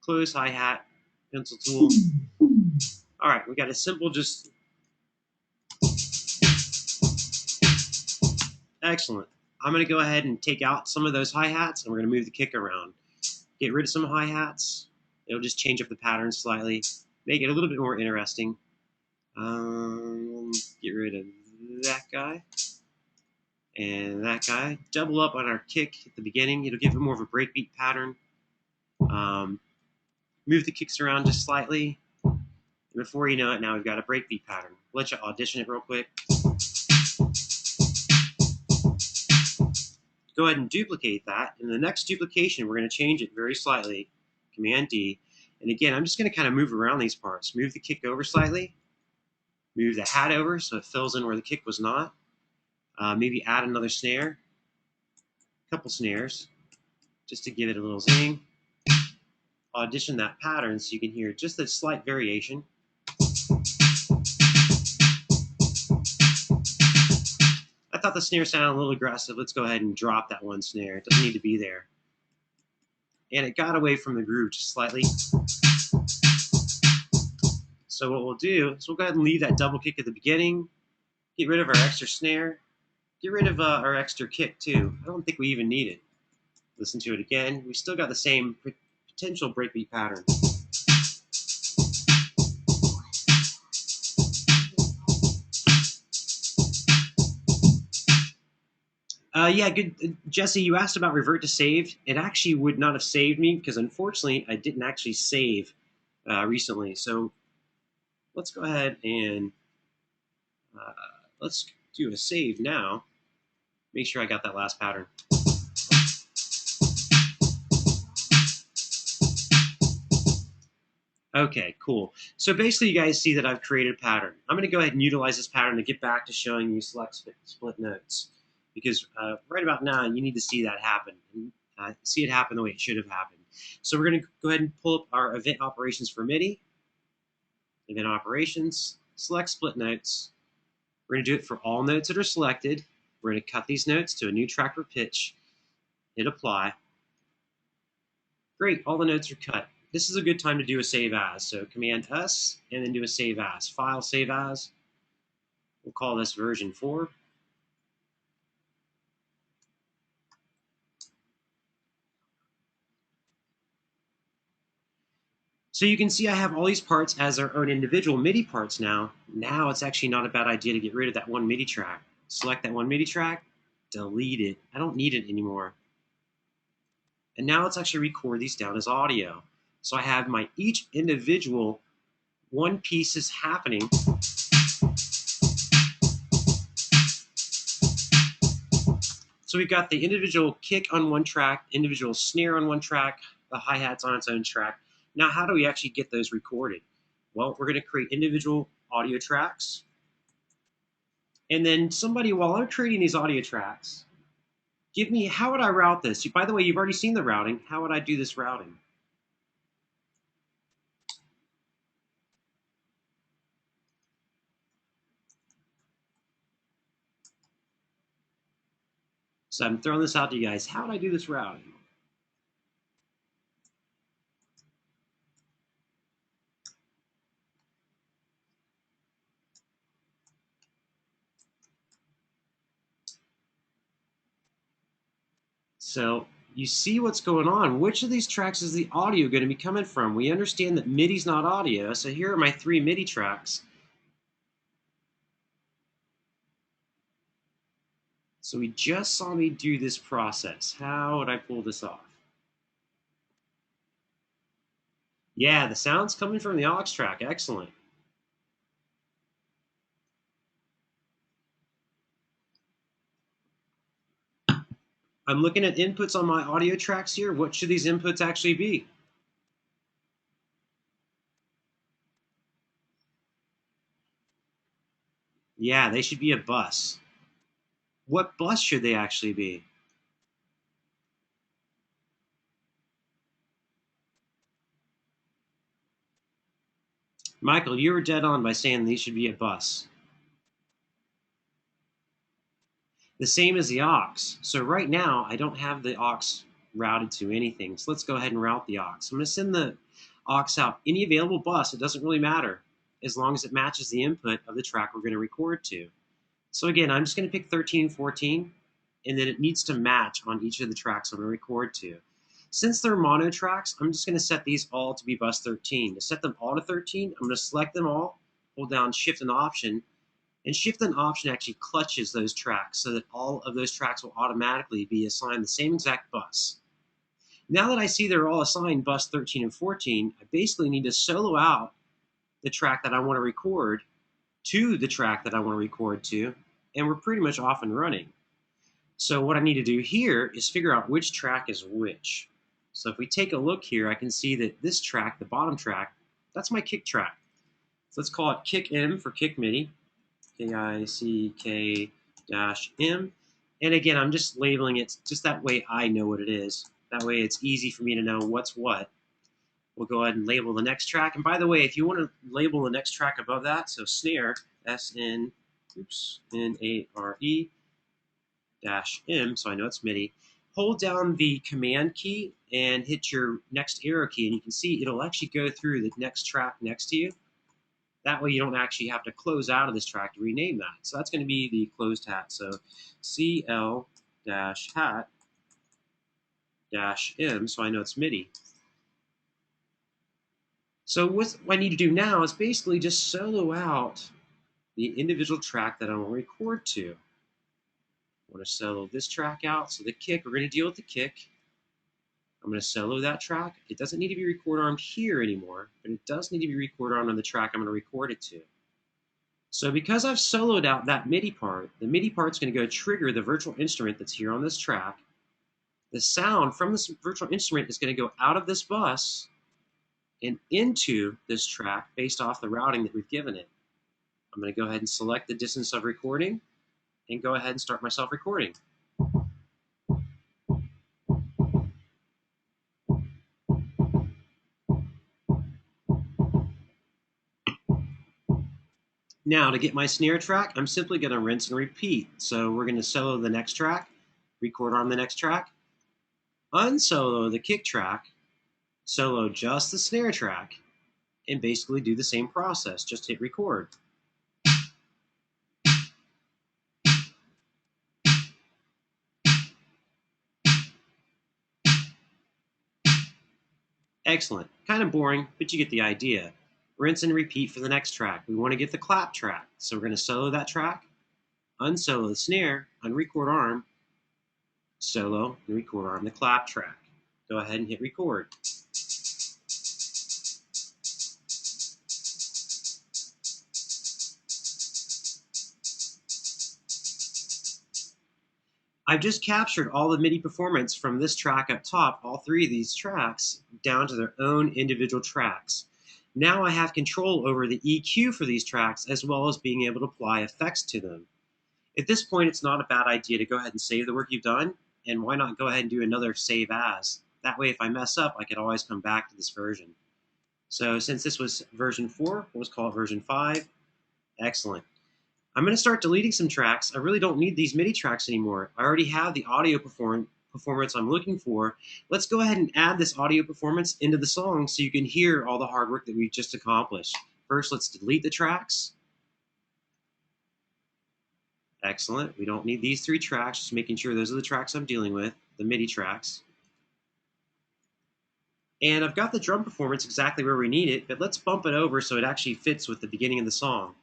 Close hi-hat, pencil tool. All right, we got a simple just... Excellent. I'm going to go ahead and take out some of those hi-hats, and we're going to move the kick around. Get rid of some hi-hats. It'll just change up the pattern slightly, make it a little bit more interesting. Get rid of that guy and that guy. Double up on our kick at the beginning. It'll give it more of a breakbeat pattern. Move the kicks around just slightly. And before you know it, now we've got a breakbeat pattern. Let you audition it real quick. Go ahead and duplicate that. In the next duplication, we're going to change it very slightly. Command D. And again, I'm just going to kind of move around these parts. Move the kick over slightly. Move the hat over so it fills in where the kick was not. Maybe add another snare. A couple snares just to give it a little zing. Audition that pattern so you can hear just a slight variation. I thought the snare sounded a little aggressive. Let's go ahead and drop that one snare. It doesn't need to be there. And it got away from the groove just slightly. So what we'll do is we'll go ahead and leave that double kick at the beginning. Get rid of our extra snare. Get rid of our extra kick too. I don't think we even need it. Listen to it again. We still got the same potential breakbeat pattern. Yeah, good. Jesse, you asked about revert to saved. It actually would not have saved me because unfortunately I didn't actually save recently. So let's go ahead and let's do a save now. Make sure I got that last pattern. Okay, cool. So basically you guys see that I've created a pattern. I'm going to go ahead and utilize this pattern to get back to showing you select split notes. Because right about now, you need to see that happen. And, see it happen the way it should have happened. So we're going to go ahead and pull up our event operations for MIDI. Event operations, select split notes. We're going to do it for all notes that are selected. We're going to cut these notes to a new track or pitch. Hit apply. Great, all the notes are cut. This is a good time to do a save as. So Command S and then do a save as. File, save as. We'll call this version 4. So you can see I have all these parts as their own individual MIDI parts now. Now it's actually not a bad idea to get rid of that one MIDI track. Select that one MIDI track, delete it. I don't need it anymore. And now let's actually record these down as audio. So I have my each individual one piece is happening. So we've got the individual kick on one track, individual snare on one track, the hi-hats on its own track. Now, how do we actually get those recorded? Well, we're going to create individual audio tracks. And then somebody, while I'm creating these audio tracks, give me, how would I route this? By the way, you've already seen the routing. How would I do this routing? So I'm throwing this out to you guys. How would I do this routing? So you see what's going on. Which of these tracks is the audio going to be coming from? We understand that MIDI's not audio, so here are my 3 MIDI tracks. So we just saw me do this process. How would I pull this off? Yeah, the sound's coming from the aux track. Excellent. I'm looking at inputs on my audio tracks here. What should these inputs actually be? Yeah, they should be a bus. What bus should they actually be? Michael, you were dead on by saying these should be a bus. The same as the aux. So right now, I don't have the aux routed to anything. So let's go ahead and route the aux. I'm going to send the aux out any available bus. It doesn't really matter as long as it matches the input of the track we're going to record to. So again, I'm just going to pick 13 and 14, and then it needs to match on each of the tracks I'm going to record to. Since they're mono tracks, I'm just going to set these all to be bus 13. To set them all to 13, I'm going to select them all, hold down Shift and Option, and Shift and Option actually clutches those tracks so that all of those tracks will automatically be assigned the same exact bus. Now that I see they're all assigned bus 13 and 14, I basically need to solo out the track that I want to record to the track that I want to record to, and we're pretty much off and running. So what I need to do here is figure out which track is which. So if we take a look here, I can see that this track, the bottom track, that's my kick track. So let's call it kick M for kick MIDI, KICK-M. And again, I'm just labeling it just that way I know what it is. That way it's easy for me to know what's what. We'll go ahead and label the next track. And by the way, if you want to label the next track above that, so snare, S-N, N-A-R-E, -M, so I know it's MIDI. Hold down the Command key and hit your next arrow key, and you can see it'll actually go through the next track next to you. That way you don't actually have to close out of this track to rename that. So that's going to be the closed hat. So CL-hat-M, so I know it's MIDI. So what I need to do now is basically just solo out the individual track that I want to record to. I want to solo this track out. So the kick, we're going to deal with the kick. I'm going to solo that track. It doesn't need to be record armed here anymore, but it does need to be record armed on the track I'm going to record it to. So because I've soloed out that MIDI part, the MIDI part's going to go trigger the virtual instrument that's here on this track. The sound from this virtual instrument is going to go out of this bus and into this track based off the routing that we've given it. I'm going to go ahead and select the distance of recording and go ahead and start myself recording. Now to get my snare track, I'm simply going to rinse and repeat. So we're going to solo the next track, record on the next track, unsolo the kick track, solo just the snare track, and basically do the same process. Just hit record. Excellent. Kind of boring, but you get the idea. Rinse and repeat for the next track. We want to get the clap track, so we're going to solo that track, unsolo the snare, unrecord arm, solo, and record arm the clap track. Go ahead and hit record. I've just captured all the MIDI performance from this track up top, all 3 of these tracks, down to their own individual tracks. Now I have control over the EQ for these tracks, as well as being able to apply effects to them. At this point, it's not a bad idea to go ahead and save the work you've done, and why not go ahead and do another save as? That way, if I mess up, I can always come back to this version. So since this was version 4, we'll just call it version 5. Excellent. I'm going to start deleting some tracks. I really don't need these MIDI tracks anymore. I already have the audio performance I'm looking for. Let's go ahead and add this audio performance into the song so you can hear all the hard work that we've just accomplished. First, let's delete the tracks. Excellent. We don't need these 3 tracks, just making sure those are the tracks I'm dealing with. the MIDI tracks. And I've got the drum performance exactly where we need it, but let's bump it over so it actually fits with the beginning of the song.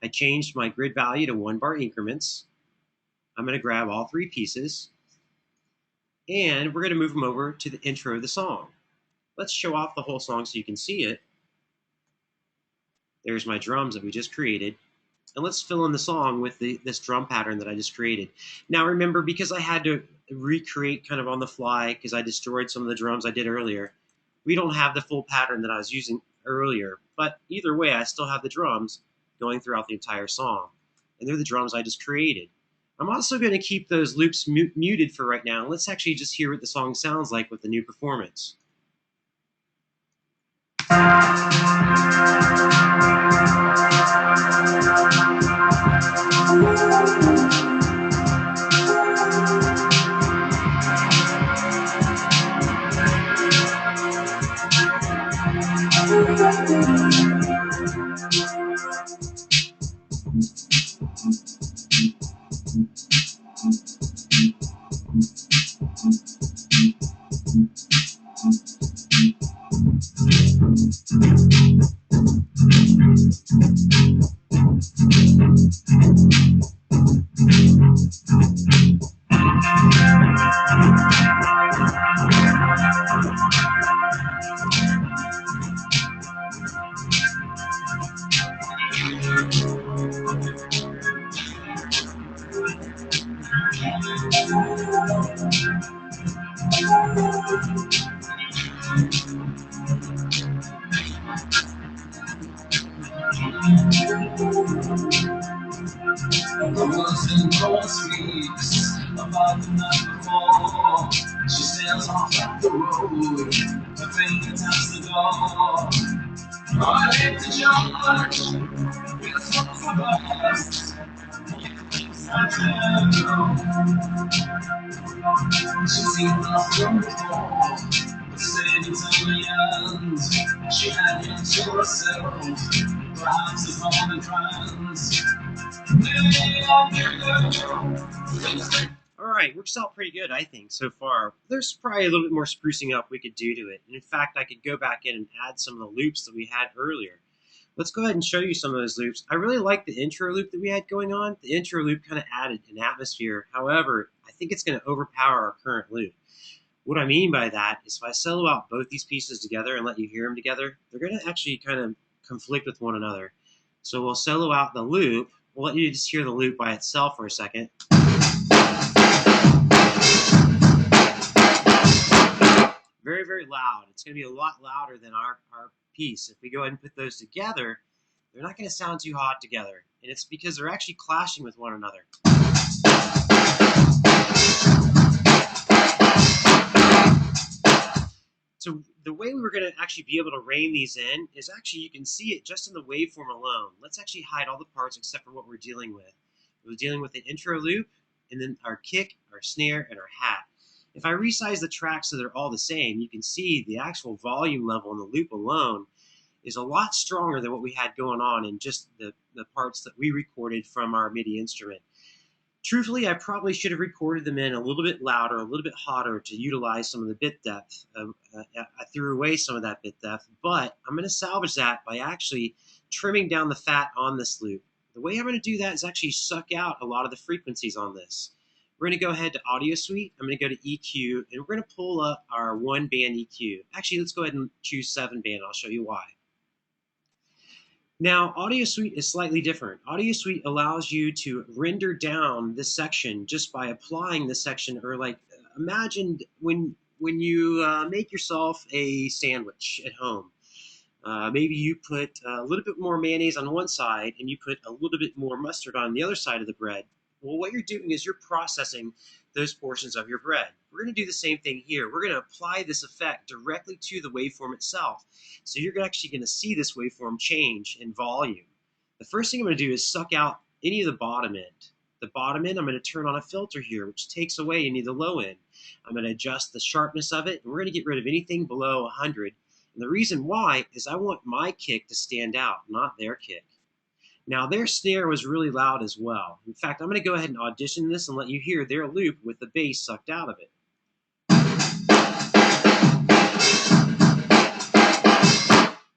I changed my grid value to 1-bar increments. I'm going to grab all 3 pieces, and we're going to move them over to the intro of the song. Let's show off the whole song so you can see it. There's my drums that we just created. And let's fill in the song with this drum pattern that I just created. Now remember, because I had to recreate kind of on the fly because I destroyed some of the drums I did earlier, we don't have the full pattern that I was using earlier. But either way, I still have the drums going throughout the entire song. And they're the drums I just created. I'm also going to keep those loops muted for right now. Let's actually just hear what the song sounds like with the new performance. The words in cold speaks about the night before. She sails off up the road, her finger taps the door. I hate to judge, it's not the best. She's seen nothing before, but stayed until the end. She had it to herself, perhaps a common trance. Alright, works out pretty good, I think, so far. There's probably a little bit more sprucing up we could do to it. And in fact, I could go back in and add some of the loops that we had earlier. Let's go ahead and show you some of those loops. I really like the intro loop that we had going on. The intro loop kind of added an atmosphere. However, I think it's going to overpower our current loop. What I mean by that is if I solo out both these pieces together and let you hear them together, they're going to actually kind of conflict with one another. So we'll solo out the loop. We'll let you just hear the loop by itself for a second. Very, very loud. It's going to be a lot louder than our piece. If we go ahead and put those together, they're not going to sound too hot together. And it's because they're actually clashing with one another. So the way we were going to actually be able to rein these in is actually you can see it just in the waveform alone. Let's actually hide all the parts except for what we're dealing with. We're dealing with the intro loop, and then our kick, our snare, and our hat. If I resize the tracks so they're all the same, you can see the actual volume level in the loop alone is a lot stronger than what we had going on in just the parts that we recorded from our MIDI instrument. Truthfully, I probably should have recorded them in a little bit louder, a little bit hotter to utilize some of the bit depth. I threw away some of that bit depth, but I'm going to salvage that by actually trimming down the fat on this loop. The way I'm going to do that is actually suck out a lot of the frequencies on this. We're going to go ahead to Audio Suite. I'm going to go to EQ, and we're going to pull up our 1-band EQ. Actually, let's go ahead and choose 7-band. I'll show you why. Now, Audio Suite is slightly different. Audio Suite allows you to render down this section just by applying this section, or like imagine when you make yourself a sandwich at home. Maybe you put a little bit more mayonnaise on one side and you put a little bit more mustard on the other side of the bread. Well, what you're doing is you're processing those portions of your bread. We're going to do the same thing here. We're going to apply this effect directly to the waveform itself. So you're actually going to see this waveform change in volume. The first thing I'm going to do is suck out any of the bottom end. The bottom end, I'm going to turn on a filter here, which takes away any of the low end. I'm going to adjust the sharpness of it, and we're going to get rid of anything below 100. And the reason why is I want my kick to stand out, not their kick. Now, their snare was really loud as well. In fact, I'm going to go ahead and audition this and let you hear their loop with the bass sucked out of it.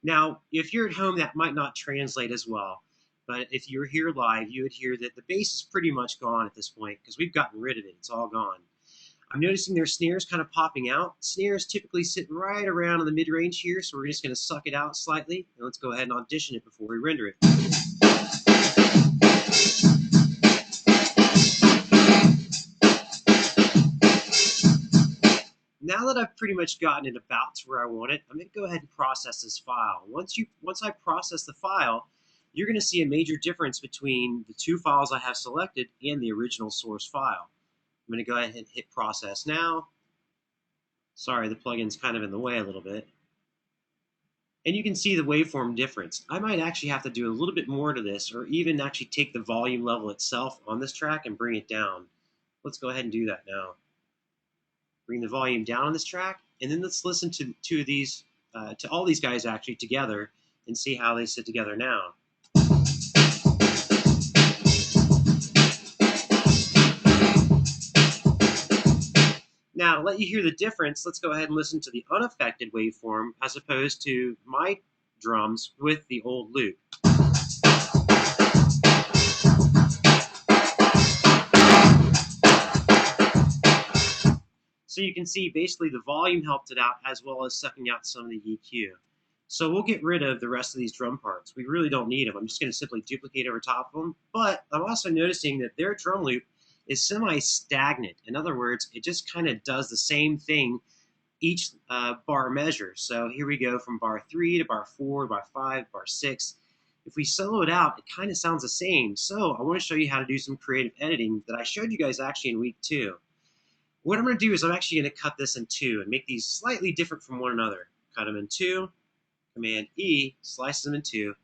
Now, if you're at home, that might not translate as well. But if you were here live, you would hear that the bass is pretty much gone at this point because we've gotten rid of it. It's all gone. I'm noticing their snares kind of popping out. Snares typically sit right around in the mid-range here, so we're just going to suck it out slightly. And let's go ahead and audition it before we render it. Now that I've pretty much gotten it about to where I want it, I'm going to go ahead and process this file. Once I process the file, you're going to see a major difference between the two files I have selected and the original source file. I'm going to go ahead and hit process now. Sorry, the plugin's kind of in the way a little bit. And you can see the waveform difference. I might actually have to do a little bit more to this, or even actually take the volume level itself on this track and bring it down. Let's go ahead and do that now. Bring the volume down on this track, and then let's listen to all these guys actually together and see how they sit together now. Now, to let you hear the difference, let's go ahead and listen to the unaffected waveform as opposed to my drums with the old loop. So you can see basically the volume helped it out as well as sucking out some of the EQ. So we'll get rid of the rest of these drum parts. We really don't need them. I'm just going to simply duplicate over top of them. But I'm also noticing that their drum loop is semi-stagnant. In other words, it just kind of does the same thing each bar measure. So here we go from bar 3 to bar 4, to bar 5, bar 6. If we solo it out, it kind of sounds the same. So I want to show you how to do some creative editing that I showed you guys actually in week 2. What I'm going to do is I'm actually going to cut this in 2 and make these slightly different from one another. Cut them in 2, Command E, slices them in 2.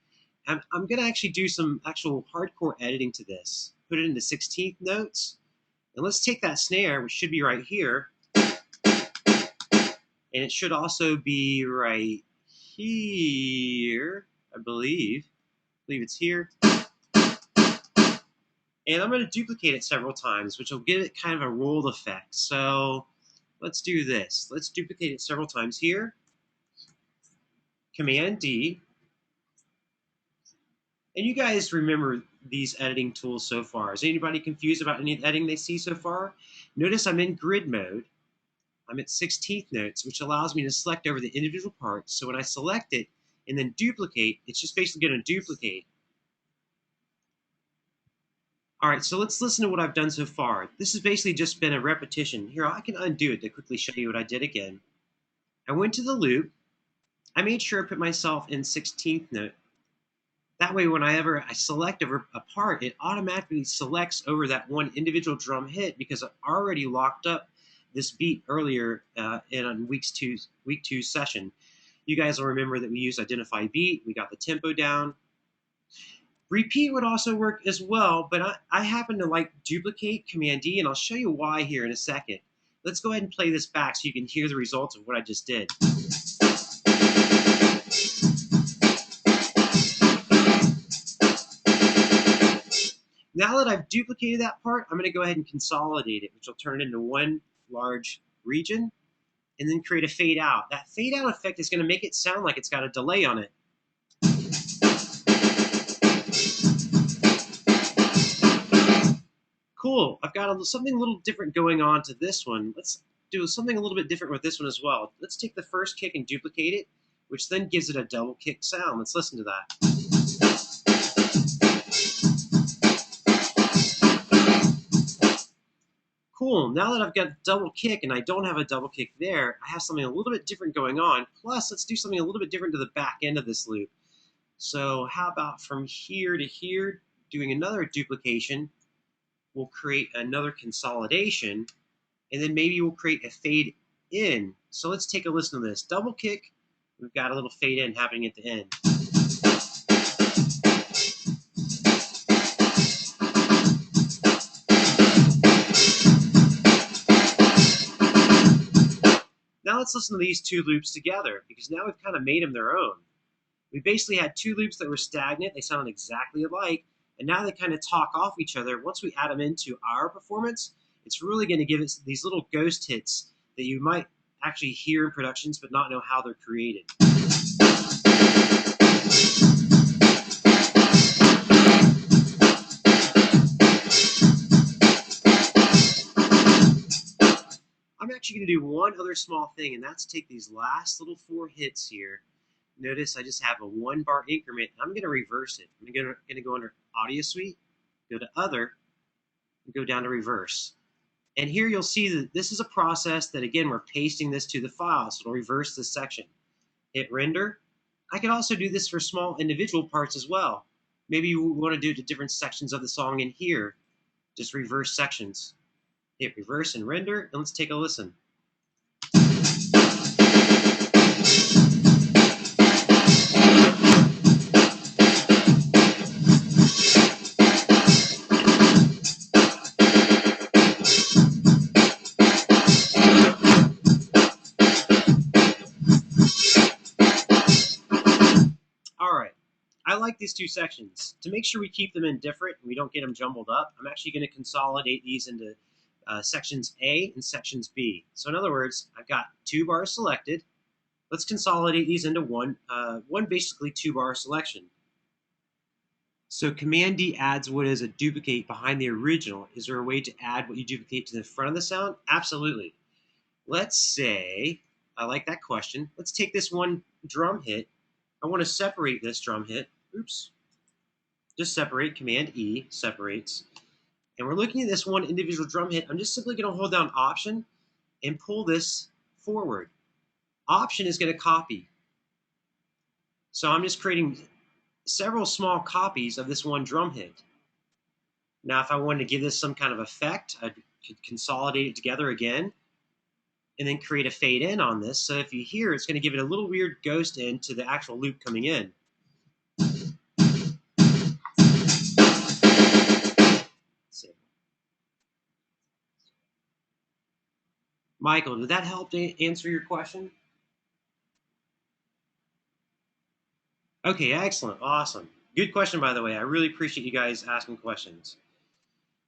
And I'm going to actually do some actual hardcore editing to this. Put it into 16th notes. And let's take that snare, which should be right here. And it should also be right here, I believe. I believe it's here. And I'm going to duplicate it several times, which will give it kind of a rolled effect. So let's do this. Let's duplicate it several times here. Command D. And you guys remember these editing tools so far. Is anybody confused about any editing they see so far? Notice I'm in grid mode. I'm at 16th notes, which allows me to select over the individual parts. So when I select it and then duplicate, it's just basically going to duplicate. All right, so let's listen to what I've done so far. This has basically just been a repetition. Here, I can undo it to quickly show you what I did again. I went to the loop. I made sure I put myself in 16th note. That way, whenever I select over a part, it automatically selects over that one individual drum hit because I already locked up this beat earlier in week 2 session. You guys will remember that we used identify beat. We got the tempo down. Repeat would also work as well, but I happen to like duplicate, Command D, and I'll show you why here in a second. Let's go ahead and play this back so you can hear the results of what I just did. Now that I've duplicated that part, I'm going to go ahead and consolidate it, which will turn it into one large region, and then create a fade out. That fade out effect is going to make it sound like it's got a delay on it. Cool, I've got something a little different going on to this one. Let's do something a little bit different with this one as well. Let's take the first kick and duplicate it, which then gives it a double kick sound. Let's listen to that. Cool, now that I've got a double kick and I don't have a double kick there, I have something a little bit different going on. Plus, let's do something a little bit different to the back end of this loop. So how about from here to here, doing another duplication, we'll create another consolidation, and then maybe we'll create a fade in. So let's take a listen to this. Double kick, we've got a little fade in happening at the end. Now let's listen to these two loops together, because now we've kind of made them their own. We basically had two loops that were stagnant, they sounded exactly alike, and now they kind of talk off each other. Once we add them into our performance, it's really going to give us these little ghost hits that you might actually hear in productions but not know how they're created. I'm actually going to do one other small thing, and that's take these last little 4 hits here. Notice I just have a 1 bar increment. I'm going to reverse it. I'm going to go under Audio Suite, go to Other, and go down to Reverse. And here you'll see that this is a process that, again, we're pasting this to the file, so it'll reverse this section. Hit Render. I can also do this for small individual parts as well. Maybe you want to do it to different sections of the song in here. Just reverse sections. Hit Reverse and Render, and let's take a listen. All right, I like these 2 sections. To make sure we keep them indifferent and we don't get them jumbled up, I'm actually going to consolidate these into sections A and sections B. So in other words, I've got 2 bars selected. Let's consolidate these into one basically 2 bar selection. So Command D adds what is a duplicate behind the original. Is there a way to add what you duplicate to the front of the sound? Absolutely. Let's say, I like that question. Let's take this one drum hit. I want to separate this drum hit. Oops. Just separate. Command E separates. And we're looking at this one individual drum hit. I'm just simply going to hold down Option and pull this forward. Option is going to copy. So I'm just creating several small copies of this one drum hit. Now, if I wanted to give this some kind of effect, I could consolidate it together again and then create a fade in on this. So if you hear, it's going to give it a little weird ghost in to the actual loop coming in. Michael, did that help to answer your question? Okay, excellent, awesome. Good question, by the way. I really appreciate you guys asking questions.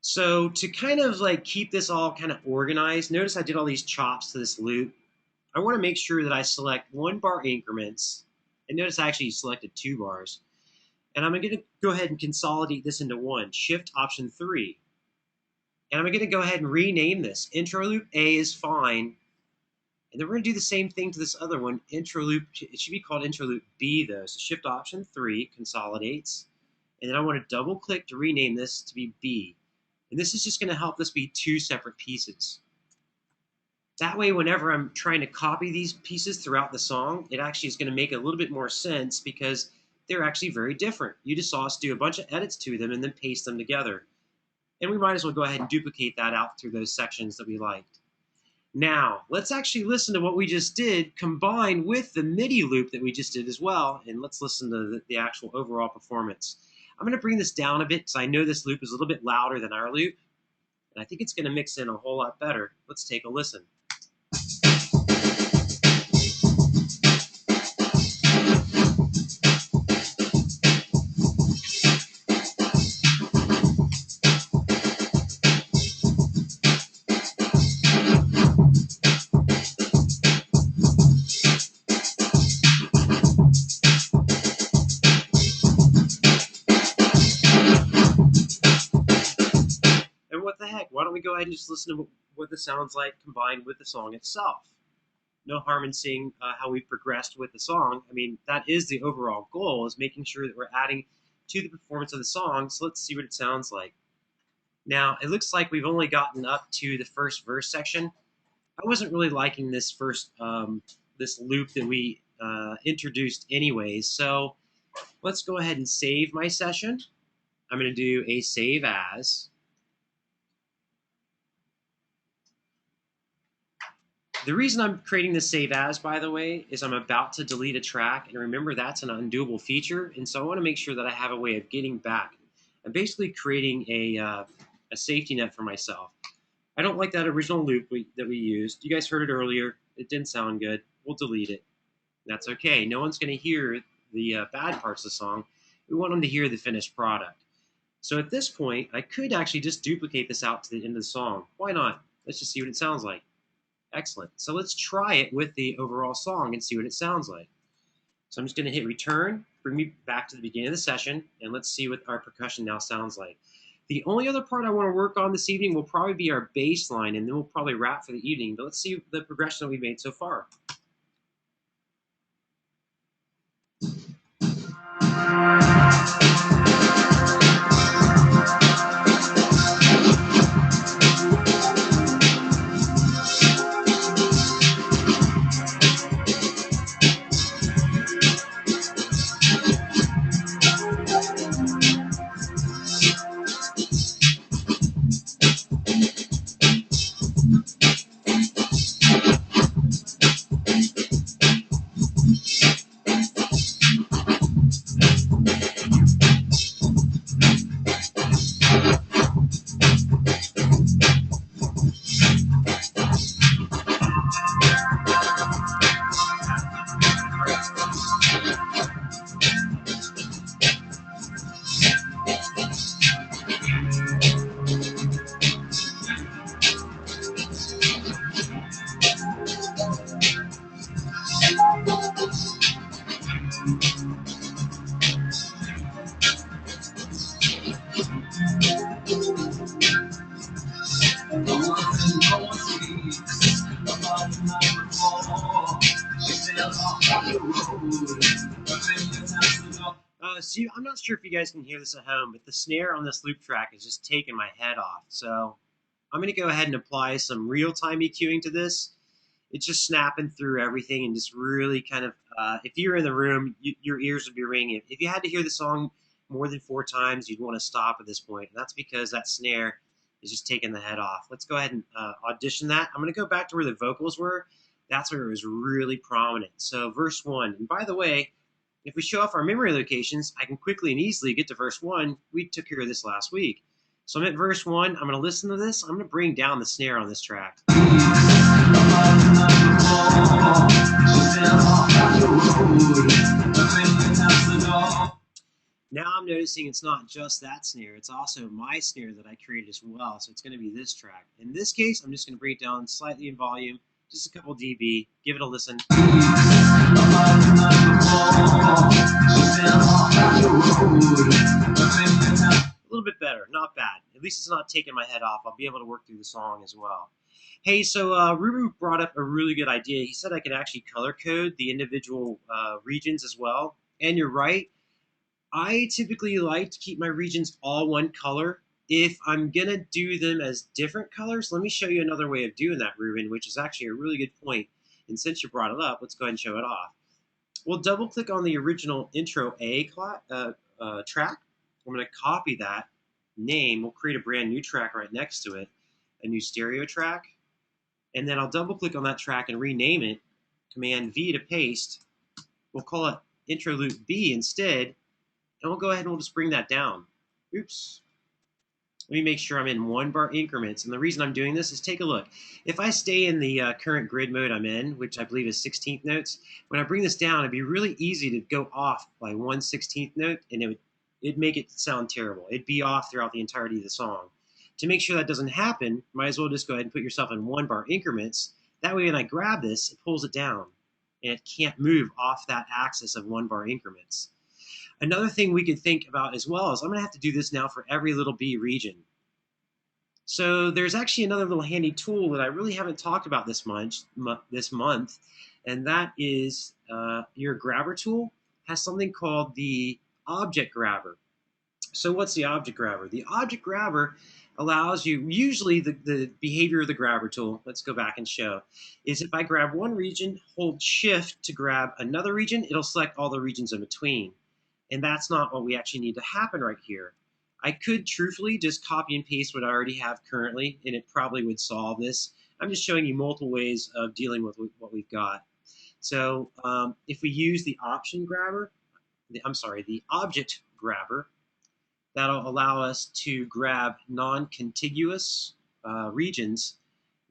So to kind of like keep this all kind of organized, notice I did all these chops to this loop. I want to make sure that I select 1 bar increments. And notice I actually selected 2 bars. And I'm going to go ahead and consolidate this into one. Shift Option 3. And I'm going to go ahead and rename this. Intro loop A is fine. And then we're going to do the same thing to this other one. Intro loop, it should be called intro loop B though. So Shift Option 3 consolidates. And then I want to double click to rename this to be B. And this is just going to help this be 2 separate pieces. That way, whenever I'm trying to copy these pieces throughout the song, it actually is going to make a little bit more sense because they're actually very different. You just saw us do a bunch of edits to them and then paste them together. And we might as well go ahead and duplicate that out through those sections that we liked. Now, let's actually listen to what we just did combined with the MIDI loop that we just did as well, and let's listen to the actual overall performance. I'm going to bring this down a bit because I know this loop is a little bit louder than our loop, and I think it's going to mix in a whole lot better. Let's take a listen. What the heck? Why don't we go ahead and just listen to what this sounds like combined with the song itself? No harm in seeing how we've progressed with the song. I mean, that is the overall goal, is making sure that we're adding to the performance of the song. So let's see what it sounds like. Now, it looks like we've only gotten up to the first verse section. I wasn't really liking this first, this loop that we introduced anyways. So let's go ahead and save my session. I'm going to do a save as. The reason I'm creating this save as, by the way, is I'm about to delete a track, and remember that's an undoable feature, and so I want to make sure that I have a way of getting back. I'm basically creating a safety net for myself. I don't like that original loop that we used. You guys heard it earlier. It didn't sound good. We'll delete it. That's okay. No one's going to hear the bad parts of the song. We want them to hear the finished product. So at this point, I could actually just duplicate this out to the end of the song. Why not? Let's just see what it sounds like. Excellent. So let's try it with the overall song and see what it sounds like. So I'm just going to hit return, bring me back to the beginning of the session, and let's see what our percussion now sounds like. The only other part I want to work on this evening will probably be our bass line, and then we'll probably wrap for the evening. But let's see the progression that we've made so far. So I'm not sure if you guys can hear this at home, but the snare on this loop track is just taking my head off. So I'm going to go ahead and apply some real-time EQing to this. It's just snapping through everything and just really kind of, if you were in the room, your ears would be ringing. If you had to hear the song more than 4 times, you'd want to stop at this point. And that's because that snare is just taking the head off. Let's go ahead and audition that. I'm going to go back to where the vocals were. That's where it was really prominent. So verse 1. And by the way, if we show off our memory locations, I can quickly and easily get to verse 1. We took care of this last week. So I'm at verse 1. I'm going to listen to this. I'm going to bring down the snare on this track. Now I'm noticing it's not just that snare, it's also my snare that I created as well, so it's going to be this track. In this case, I'm just going to bring it down slightly in volume, just a couple dB, give it a listen. A little bit better, not bad. At least it's not taking my head off. I'll be able to work through the song as well. Hey, so Ruben brought up a really good idea. He said I could actually color code the individual regions as well, and you're right. I typically like to keep my regions all one color. If I'm going to do them as different colors, let me show you another way of doing that, Ruben, which is actually a really good point. And since you brought it up, let's go ahead and show it off. We'll double click on the original intro A track. I'm going to copy that name. We'll create a brand new track right next to it, a new stereo track. And then I'll double click on that track and rename it. Command V to paste. We'll call it intro loop B instead. And we'll go ahead and we'll just bring that down. Oops. Let me make sure I'm in 1-bar increments. And the reason I'm doing this is take a look. If I stay in the current grid mode I'm in, which I believe is 16th notes, when I bring this down, it'd be really easy to go off by 1/16th note, and it'd make it sound terrible. It'd be off throughout the entirety of the song. To make sure that doesn't happen, might as well just go ahead and put yourself in 1-bar increments. That way when I grab this, it pulls it down, and it can't move off that axis of 1-bar increments. Another thing we could think about as well is I'm going to have to do this now for every little B region. So there's actually another little handy tool that I really haven't talked about this month, and that is your grabber tool has something called the object grabber. So what's the object grabber? The object grabber allows you, usually the behavior of the grabber tool, let's go back and show, is if I grab one region, hold shift to grab another region, it'll select all the regions in between. And that's not what we actually need to happen right here. I could truthfully just copy and paste what I already have currently, and it probably would solve this. I'm just showing you multiple ways of dealing with what we've got. So if we use the option grabber, the object grabber, that'll allow us to grab non-contiguous regions.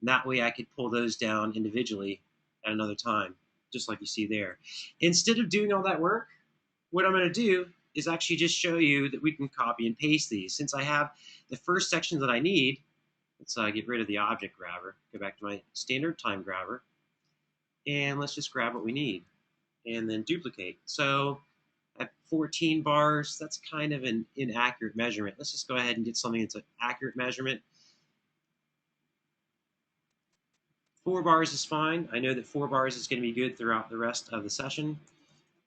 And that way I could pull those down individually at another time, just like you see there. Instead of doing all that work, what I'm going to do is actually just show you that we can copy and paste these. Since I have the first section that I need, let's get rid of the object grabber, go back to my standard time grabber, and let's just grab what we need. and then duplicate. So at 14 bars, that's kind of an inaccurate measurement. Let's just go ahead and get something that's an accurate measurement. 4 bars is fine. I know that 4 bars is going to be good throughout the rest of the session,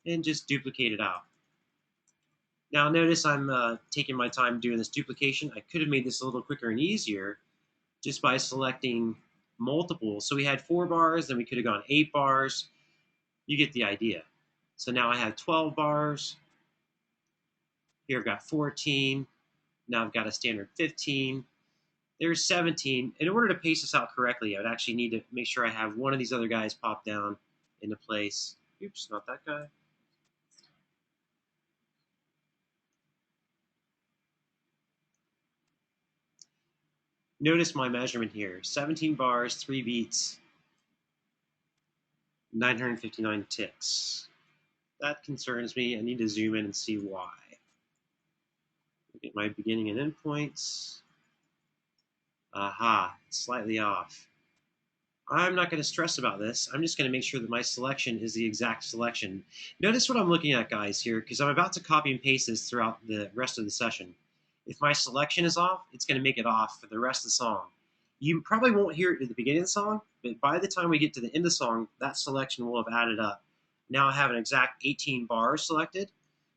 and just duplicate it out. Now notice I'm taking my time doing this duplication. I could have made this a little quicker and easier just by selecting multiples. So we had 4 bars, then we could have gone 8 bars. You get the idea. So now I have 12 bars. Here I've got 14. Now I've got a standard 15. There's 17. In order to paste this out correctly, I would actually need to make sure I have one of these other guys pop down into place. Oops, not that guy. Notice my measurement here. 17 bars, 3 beats, 959 ticks. That concerns me. I need to zoom in and see why. Look at my beginning and end points. Aha, it's slightly off. I'm not going to stress about this. I'm just going to make sure that my selection is the exact selection. Notice what I'm looking at, guys, here, because I'm about to copy and paste this throughout the rest of the session. If my selection is off, it's going to make it off for the rest of the song. You probably won't hear it at the beginning of the song, but by the time we get to the end of the song, that selection will have added up. Now I have an exact 18 bars selected.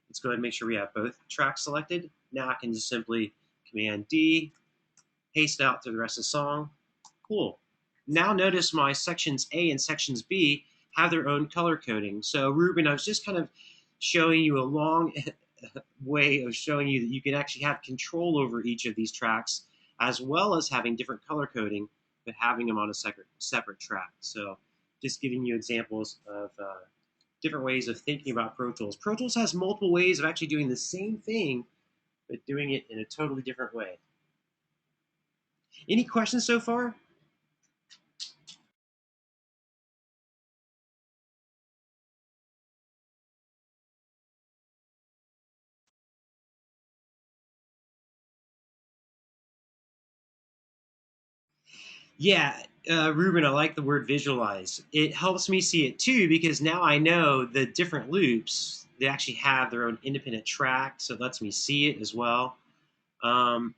Let's go ahead and make sure we have both tracks selected. Now I can just simply Command D, paste it out through the rest of the song. Cool. Now notice my sections A and sections B have their own color coding. So Ruben, I was just kind of showing you a long way of showing you that you can actually have control over each of these tracks, as well as having different color coding, but having them on a separate track. So just giving you examples of different ways of thinking about Pro Tools. Pro Tools has multiple ways of actually doing the same thing, but doing it in a totally different way. Any questions so far? Yeah, Ruben, I like the word visualize. It helps me see it too because now I know the different loops, they actually have their own independent track, so it lets me see it as well. I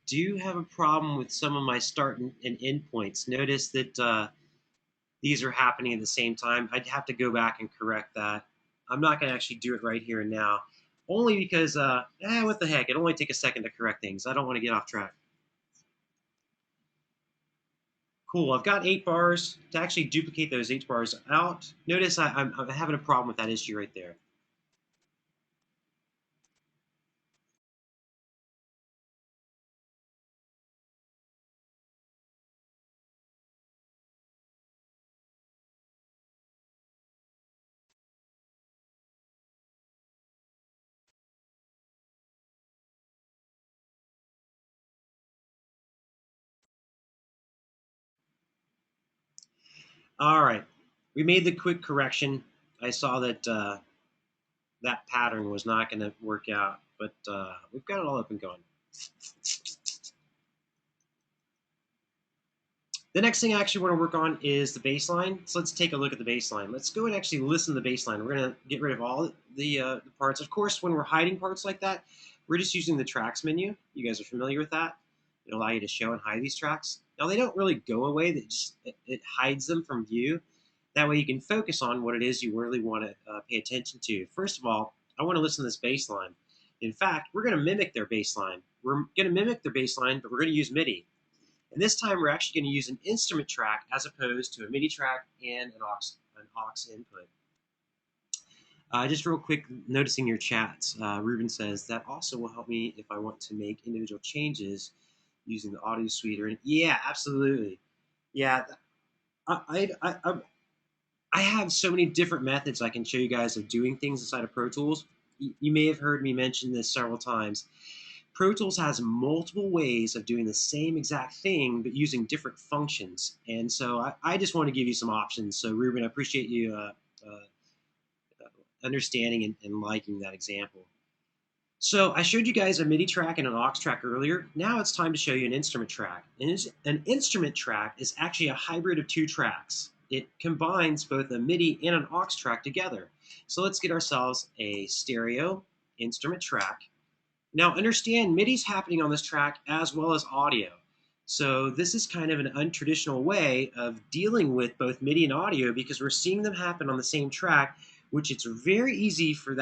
do have a problem with some of my start and end points. Notice that these are happening at the same time. I'd have to go back and correct that. I'm not going to actually do it right here and now, only because, what the heck, it'll only take a second to correct things. I don't want to get off track. Cool, I've got 8 bars. To actually duplicate those 8 bars out, notice I'm having a problem with that issue right there. All right, we made the quick correction. I saw that that pattern was not going to work out, but we've got it all up and going. The next thing I actually want to work on is the bass line. So let's take a look at the bass line. Let's go and actually listen to the bass line. We're going to get rid of all the parts. Of course, when we're hiding parts like that, we're just using the tracks menu. You guys are familiar with that. It'll allow you to show and hide these tracks. Now, they don't really go away. It hides them from view. That way you can focus on what it is you really want to pay attention to. First of all, I want to listen to this bass line. In fact, we're going to mimic their bass line. We're going to mimic their bass line, but we're going to use MIDI. And this time we're actually going to use an instrument track as opposed to a MIDI track and an aux input. Just real quick, noticing your chats, Ruben says, that also will help me if I want to make individual changes using the audio suite. Yeah, absolutely. Yeah, I have so many different methods I can show you guys of doing things inside of Pro Tools. You may have heard me mention this several times. Pro Tools has multiple ways of doing the same exact thing, but using different functions. And so I just want to give you some options. So Ruben, I appreciate you understanding and liking that example. So I showed you guys a MIDI track and an aux track earlier. Now it's time to show you an instrument track. An instrument track is actually a hybrid of 2 tracks. it combines both a MIDI and an aux track together. So let's get ourselves a stereo instrument track. Now understand MIDI is happening on this track as well as audio. So this is kind of an untraditional way of dealing with both MIDI and audio because we're seeing them happen on the same track, which it's very easy for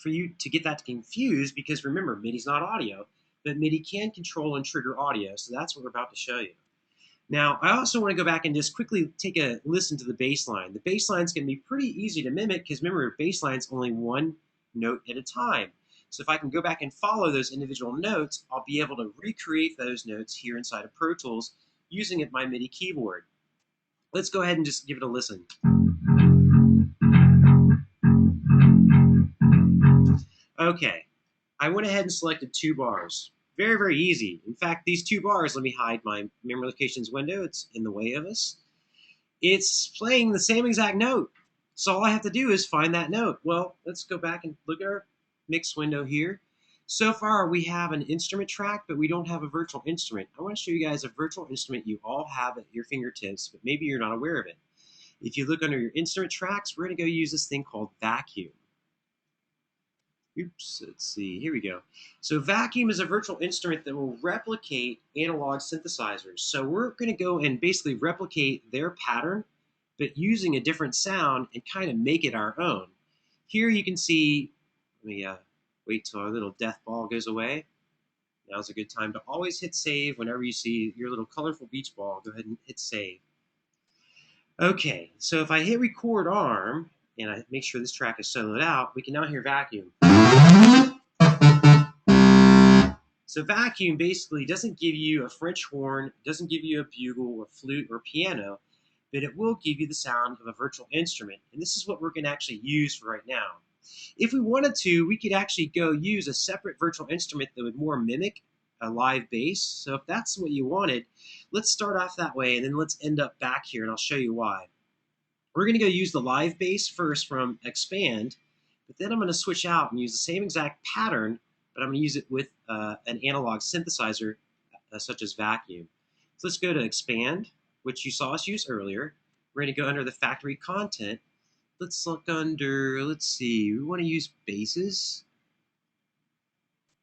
you to get that confused because remember, MIDI's not audio, but MIDI can control and trigger audio. So that's what we're about to show you. Now, I also want to go back and just quickly take a listen to the bass line. The bass line is going to be pretty easy to mimic because remember, bass line is only one note at a time. So if I can go back and follow those individual notes, I'll be able to recreate those notes here inside of Pro Tools using my MIDI keyboard. Let's go ahead and just give it a listen. Okay, I went ahead and selected 2 bars. Very, very easy. In fact, these 2 bars, let me hide my memory locations window. It's in the way of us. It's playing the same exact note. So all I have to do is find that note. Well, let's go back and look at our mix window here. So far, we have an instrument track, but we don't have a virtual instrument. I want to show you guys a virtual instrument you all have at your fingertips, but maybe you're not aware of it. If you look under your instrument tracks, we're going to go use this thing called Vacuum. Oops, let's see, here we go. So Vacuum is a virtual instrument that will replicate analog synthesizers. So we're going to go and basically replicate their pattern, but using a different sound and kind of make it our own. Here you can see, let me wait till our little death ball goes away. Now's a good time to always hit save whenever you see your little colorful beach ball. Go ahead and hit save. Okay, so if I hit record arm, and I make sure this track is soloed out, we can now hear Vacuum. So Vacuum basically doesn't give you a French horn, doesn't give you a bugle or flute or piano, but it will give you the sound of a virtual instrument. And this is what we're going to actually use for right now. If we wanted to, we could actually go use a separate virtual instrument that would more mimic a live bass. So if that's what you wanted, let's start off that way and then let's end up back here and I'll show you why. We're going to go use the live bass first from Expand, but then I'm going to switch out and use the same exact pattern, but I'm going to use it with an analog synthesizer such as Vacuum. So let's go to Expand, which you saw us use earlier. We're going to go under the factory content. Let's look under, let's see, we want to use basses.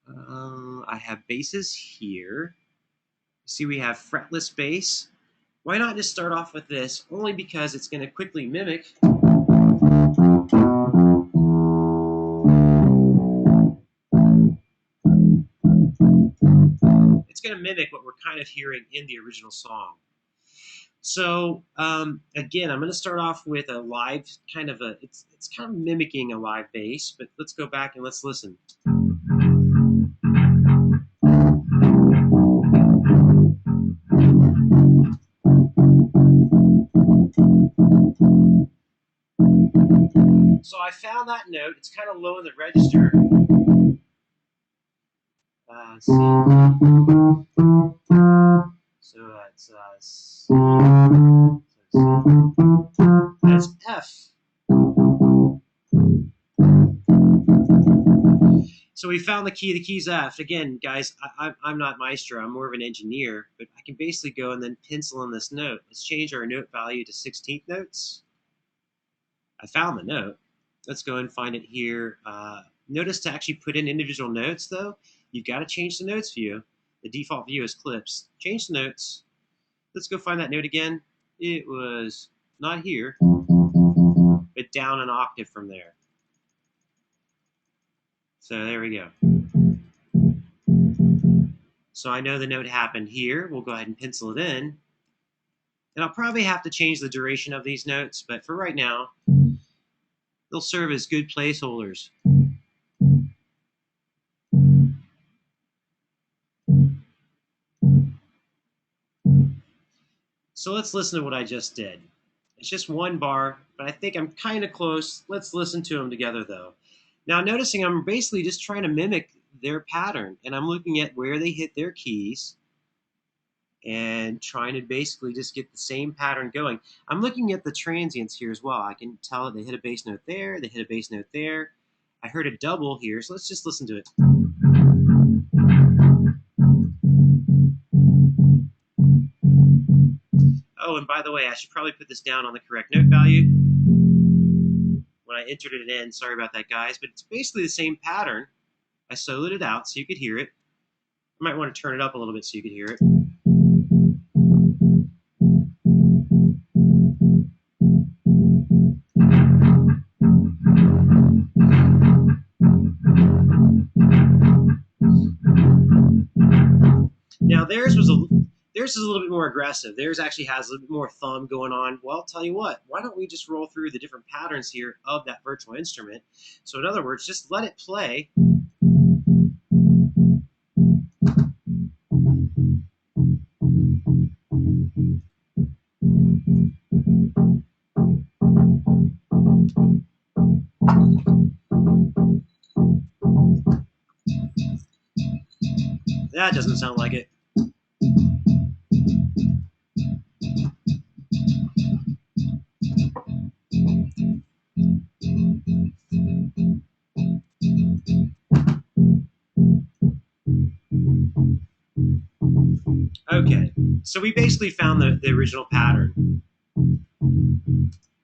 I have basses here. See, we have fretless bass. Why not just start off with this? Only because it's going to quickly mimic. It's going to mimic what we're kind of hearing in the original song. So again, I'm going to start off with a live kind of it's kind of mimicking a live bass, but let's go back and let's listen. So I found that note. It's kind of low in the register. Let's see. So that's F. So we found the key. The key's F. Again, guys, I'm not maestro. I'm more of an engineer, but I can basically go and then pencil in this note. Let's change our note value to 16th notes. I found the note. Let's go and find it here. Notice to actually put in individual notes, though, you've got to change the notes view. The default view is clips. Change the notes. Let's go find that note again. It was not here, but down an octave from there. So there we go. So I know the note happened here. We'll go ahead and pencil it in. And I'll probably have to change the duration of these notes, but for right now, they'll serve as good placeholders. So let's listen to what I just did. It's just one bar, but I think I'm kind of close. Let's listen to them together, though. Now, noticing I'm basically just trying to mimic their pattern, and I'm looking at where they hit their keys and trying to basically just get the same pattern going. I'm looking at the transients here as well. I can tell that they hit a bass note there, they hit a bass note there. I heard a double here, so let's just listen to it. Oh, and by the way, I should probably put this down on the correct note value when I entered it in. Sorry about that, guys, but it's basically the same pattern. I soloed it out so you could hear it. I might want to turn it up a little bit so you could hear it. Now theirs is a little bit more aggressive. Theirs actually has a little bit more thumb going on. Well, I'll tell you what, why don't we just roll through the different patterns here of that virtual instrument? So in other words, just let it play. That doesn't sound like it. Okay, so we basically found the original pattern.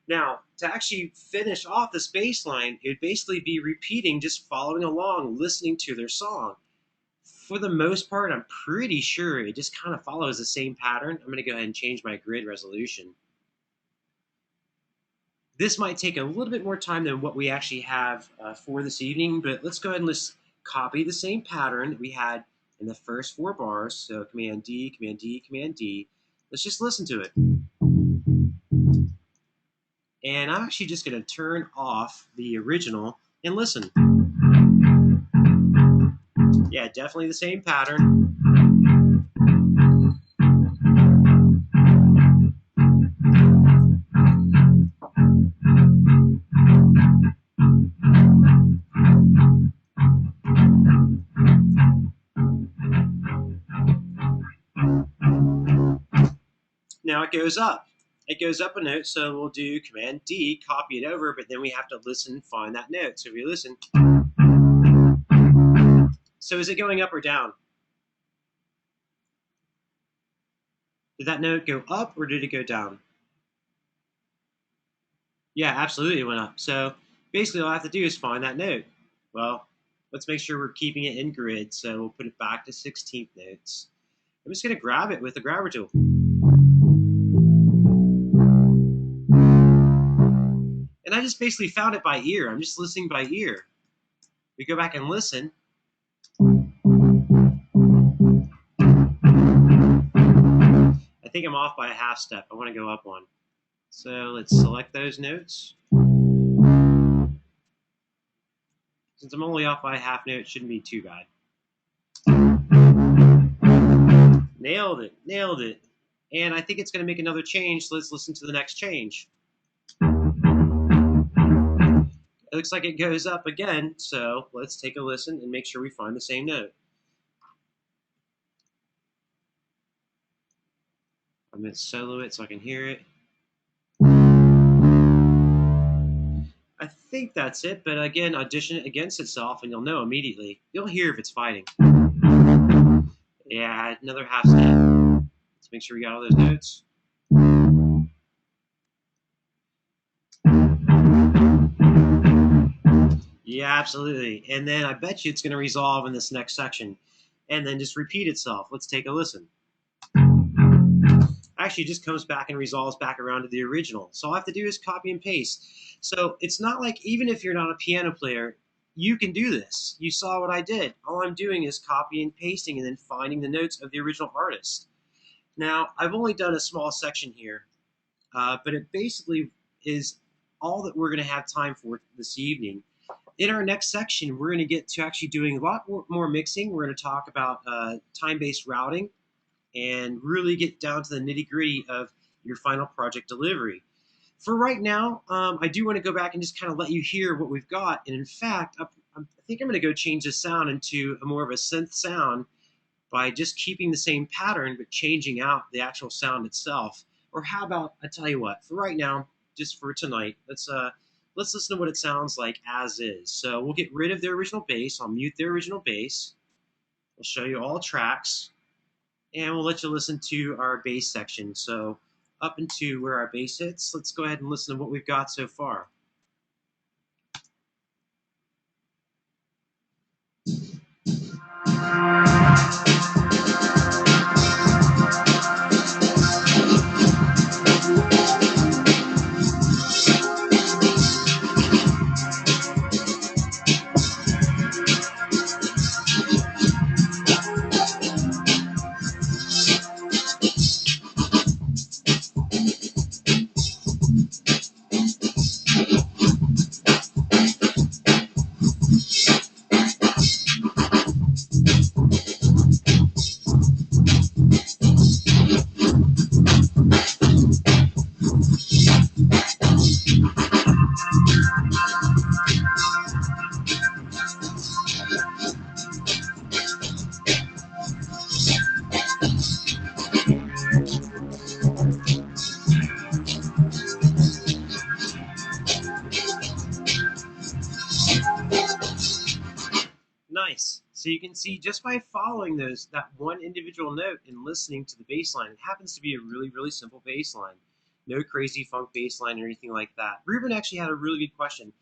Now, to actually finish off this bass line, it would basically be repeating, just following along, listening to their song. For the most part, I'm pretty sure it just kind of follows the same pattern. I'm going to go ahead and change my grid resolution. This might take a little bit more time than what we actually have for this evening, but let's go ahead and let's copy the same pattern that we had in the first 4 bars. So Command D, Command D, Command D. Let's just listen to it. And I'm actually just going to turn off the original and listen. Yeah, definitely the same pattern. Now it goes up. It goes up a note, so we'll do Command D, copy it over, but then we have to listen and find that note. So if you listen, so is it going up or down? Did that note go up or did it go down? Yeah, absolutely it went up. So basically all I have to do is find that note. Well, let's make sure we're keeping it in grid, so we'll put it back to 16th notes. I'm just going to grab it with the grabber tool. And I just basically found it by ear. I'm just listening by ear. We go back and listen. I think I'm off by a half step. I want to go up one. So let's select those notes. Since I'm only off by a half note, it shouldn't be too bad. Nailed it, nailed it. And I think it's going to make another change, so let's listen to the next change. It looks like it goes up again, so let's take a listen and make sure we find the same note. I'm going to solo it so I can hear it. I think that's it, but again, audition it against itself and you'll know immediately. You'll hear if it's fighting. Yeah, another half step. Let's make sure we got all those notes. Yeah, absolutely. And then I bet you it's going to resolve in this next section and then just repeat itself. Let's take a listen. Actually, it just comes back and resolves back around to the original. So all I have to do is copy and paste. So it's not like, even if you're not a piano player, you can do this. You saw what I did. All I'm doing is copying and pasting and then finding the notes of the original artist. Now, I've only done a small section here, but it basically is all that we're going to have time for this evening. In our next section, we're going to get to actually doing a lot more mixing. We're going to talk about time-based routing and really get down to the nitty-gritty of your final project delivery. For right now, I do want to go back and just kind of let you hear what we've got. And in fact, I think I'm going to go change the sound into a more of a synth sound by just keeping the same pattern but changing out the actual sound itself. Or how about, I tell you what, for right now, just for tonight, let's listen to what it sounds like as is. So we'll get rid of the original bass. I'll mute the original bass. We'll show you all tracks. And we'll let you listen to our bass section. So up into where our bass hits. Let's go ahead and listen to what we've got so far. Nice. So you can see just by following that one individual note and listening to the bass line, it happens to be a really, really simple bass line. No crazy funk bass line or anything like that. Ruben actually had a really good question.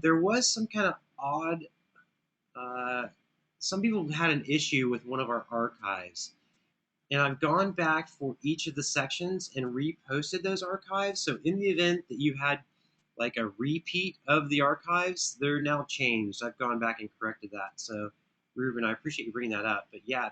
There was some kind of odd, some people had an issue with one of our archives. And I've gone back for each of the sections and reposted those archives. So in the event that you had like a repeat of the archives, they're now changed. I've gone back and corrected that. So Ruben, I appreciate you bringing that up. But yeah,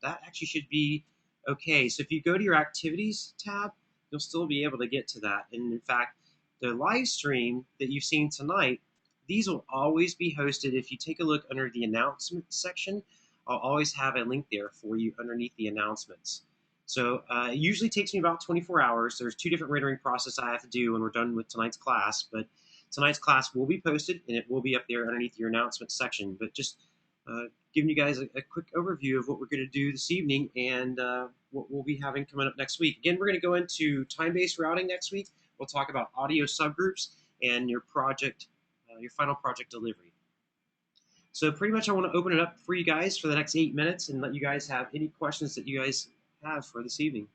that actually should be okay. So if you go to your activities tab, you'll still be able to get to that. And in fact, the live stream that you've seen tonight, these will always be hosted. If you take a look under the announcement section, I'll always have a link there for you underneath the announcements. So it usually takes me about 24 hours. There's 2 different rendering processes I have to do when we're done with tonight's class, but tonight's class will be posted and it will be up there underneath your announcement section. But just giving you guys a quick overview of what we're going to do this evening and what we'll be having coming up next week. Again, we're going to go into time-based routing next week. We'll talk about audio subgroups and your project, your final project delivery. So pretty much I want to open it up for you guys for the next 8 minutes and let you guys have any questions that you guys have for this evening.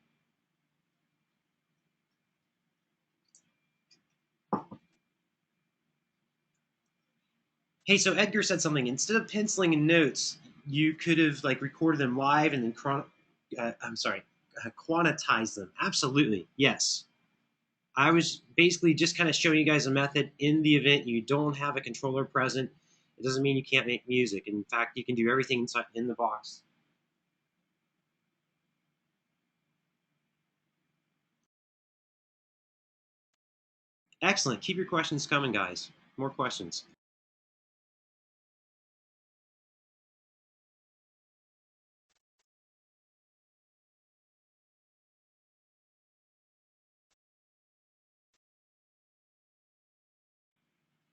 Hey, so Edgar said something. Instead of penciling in notes, you could have like recorded them live and then quantize them. Absolutely, yes. I was basically just kind of showing you guys a method in the event you don't have a controller present. It doesn't mean you can't make music. In fact, you can do everything inside in the box. Excellent. Keep your questions coming, guys. More questions.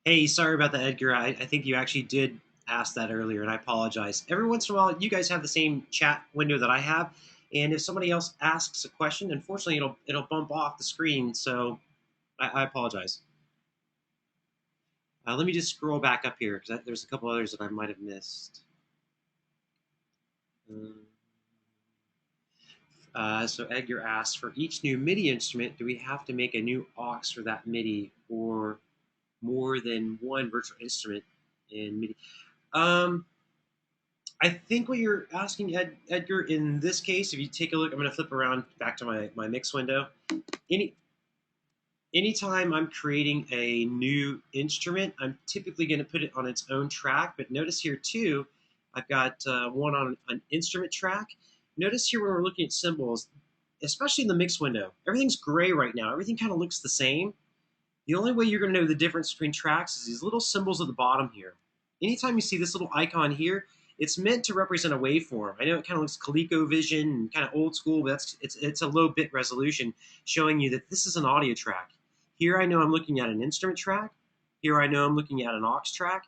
Hey, sorry about that, Edgar. I think you actually did ask that earlier, and I apologize. Every once in a while, you guys have the same chat window that I have, and if somebody else asks a question, unfortunately, it'll bump off the screen. So I apologize. Let me just scroll back up here because there's a couple others that I might have missed. So Edgar asks, for each new MIDI instrument, do we have to make a new aux for that MIDI, or more than one virtual instrument in MIDI? I think what you're asking, Edgar, in this case, if you take a look, I'm going to flip around back to my mix window. Anytime I'm creating a new instrument, I'm typically going to put it on its own track. But notice here too, I've got one on an instrument track. Notice here when we're looking at symbols, especially in the mix window, everything's gray right now. Everything kind of looks the same. The only way you're going to know the difference between tracks is these little symbols at the bottom here. Anytime you see this little icon here, it's meant to represent a waveform. I know it kind of looks ColecoVision and kind of old school, but it's a low bit resolution showing you that this is an audio track. Here I know I'm looking at an instrument track. Here I know I'm looking at an aux track.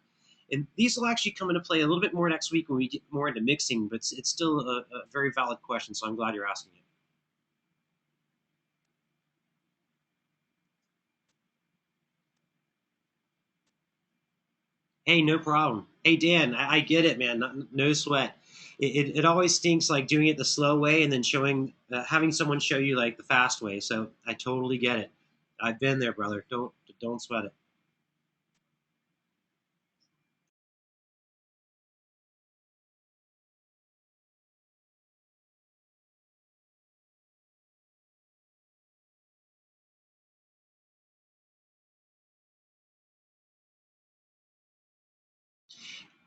And these will actually come into play a little bit more next week when we get more into mixing, but it's still a very valid question, so I'm glad you're asking it. Hey, no problem. Hey, Dan, I get it, man. No sweat. It always stinks like doing it the slow way and then having someone show you like the fast way. So I totally get it. I've been there, brother. Don't sweat it.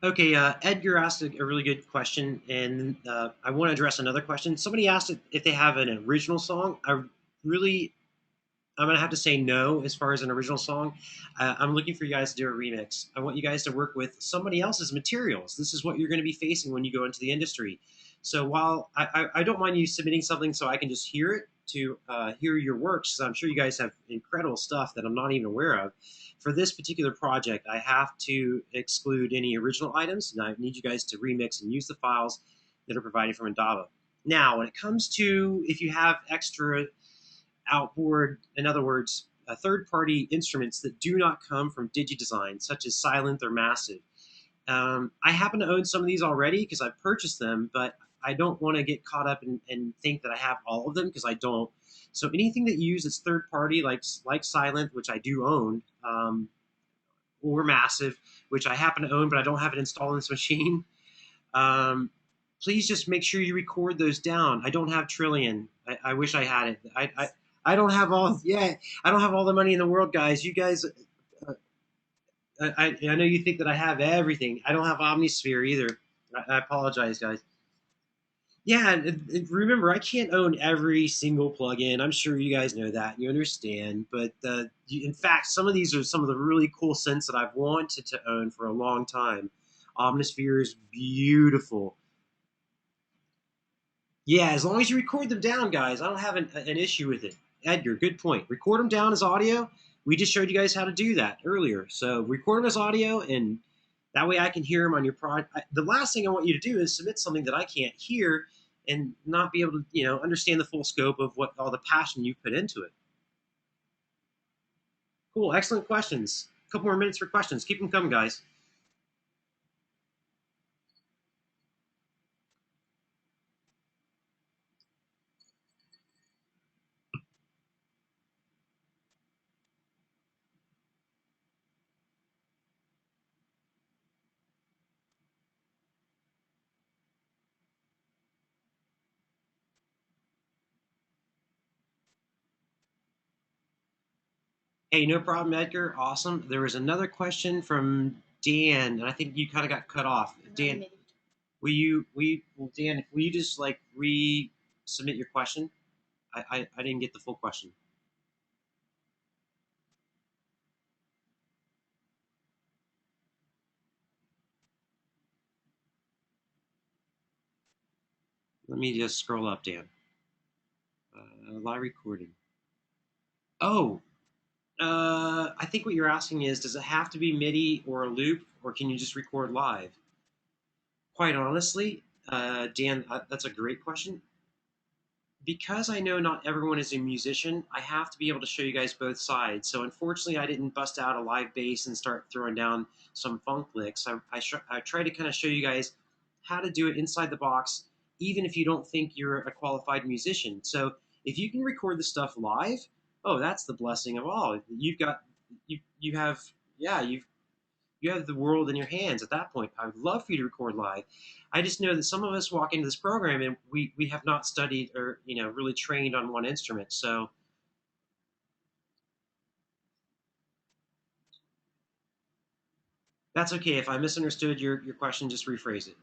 Okay, Edgar asked a really good question, and I want to address another question. Somebody asked if they have an original song. Really, I'm gonna have to say no as far as an original song. I'm looking for you guys to do a remix. I want you guys to work with somebody else's materials. This is what you're going to be facing when you go into the industry. So while I don't mind you submitting something so I can just hear it to hear your works, 'cause I'm sure you guys have incredible stuff that I'm not even aware of. For this particular project, I have to exclude any original items, and I need you guys to remix and use the files that are provided from Endava. Now, when it comes to if you have extra outboard, in other words, third-party instruments that do not come from DigiDesign, such as Sylenth or Massive. I happen to own some of these already because I've purchased them, but I don't want to get caught up and think that I have all of them because I don't. So anything that you use that's third-party, like Sylenth, which I do own, or Massive, which I happen to own, but I don't have it installed in this machine. Um, Please just make sure you record those down. I don't have Trillion. I wish I had it. I don't have all. Yeah, I don't have all the money in the world, guys. You guys, I know you think that I have everything. I don't have Omnisphere either. I apologize, guys. Yeah, remember, I can't own every single plugin. I'm sure you guys know that. You understand. But in fact, some of these are some of the really cool synths that I've wanted to own for a long time. Omnisphere is beautiful. Yeah, as long as you record them down, guys, I don't have an issue with it. Edgar, good point. Record them down as audio. We just showed you guys how to do that earlier. So record them as audio, and that way I can hear them on your prod. The last thing I want you to do is submit something that I can't hear and not be able to, understand the full scope of what all the passion you put into it. Cool, excellent questions. A couple more minutes for questions. Keep them coming, guys. Hey, no problem, Edgar. Awesome. There was another question from Dan, and I think you kind of got cut off. Dan, well, Dan, will you just like resubmit your question? I didn't get the full question. Let me just scroll up, Dan. Live recording. Oh, I think what you're asking is, does it have to be MIDI or a loop, or can you just record live? Quite honestly, Dan, that's a great question. Because I know not everyone is a musician, I have to be able to show you guys both sides. So unfortunately, I didn't bust out a live bass and start throwing down some funk licks. I try to kind of show you guys how to do it inside the box, even if you don't think you're a qualified musician. So if you can record the stuff live, oh, that's the blessing of all. You have yeah you have the world in your hands at that point. I would love for you to record live. I just know that some of us walk into this program and we have not studied or really trained on one instrument. So that's okay. If I misunderstood your question, just rephrase it.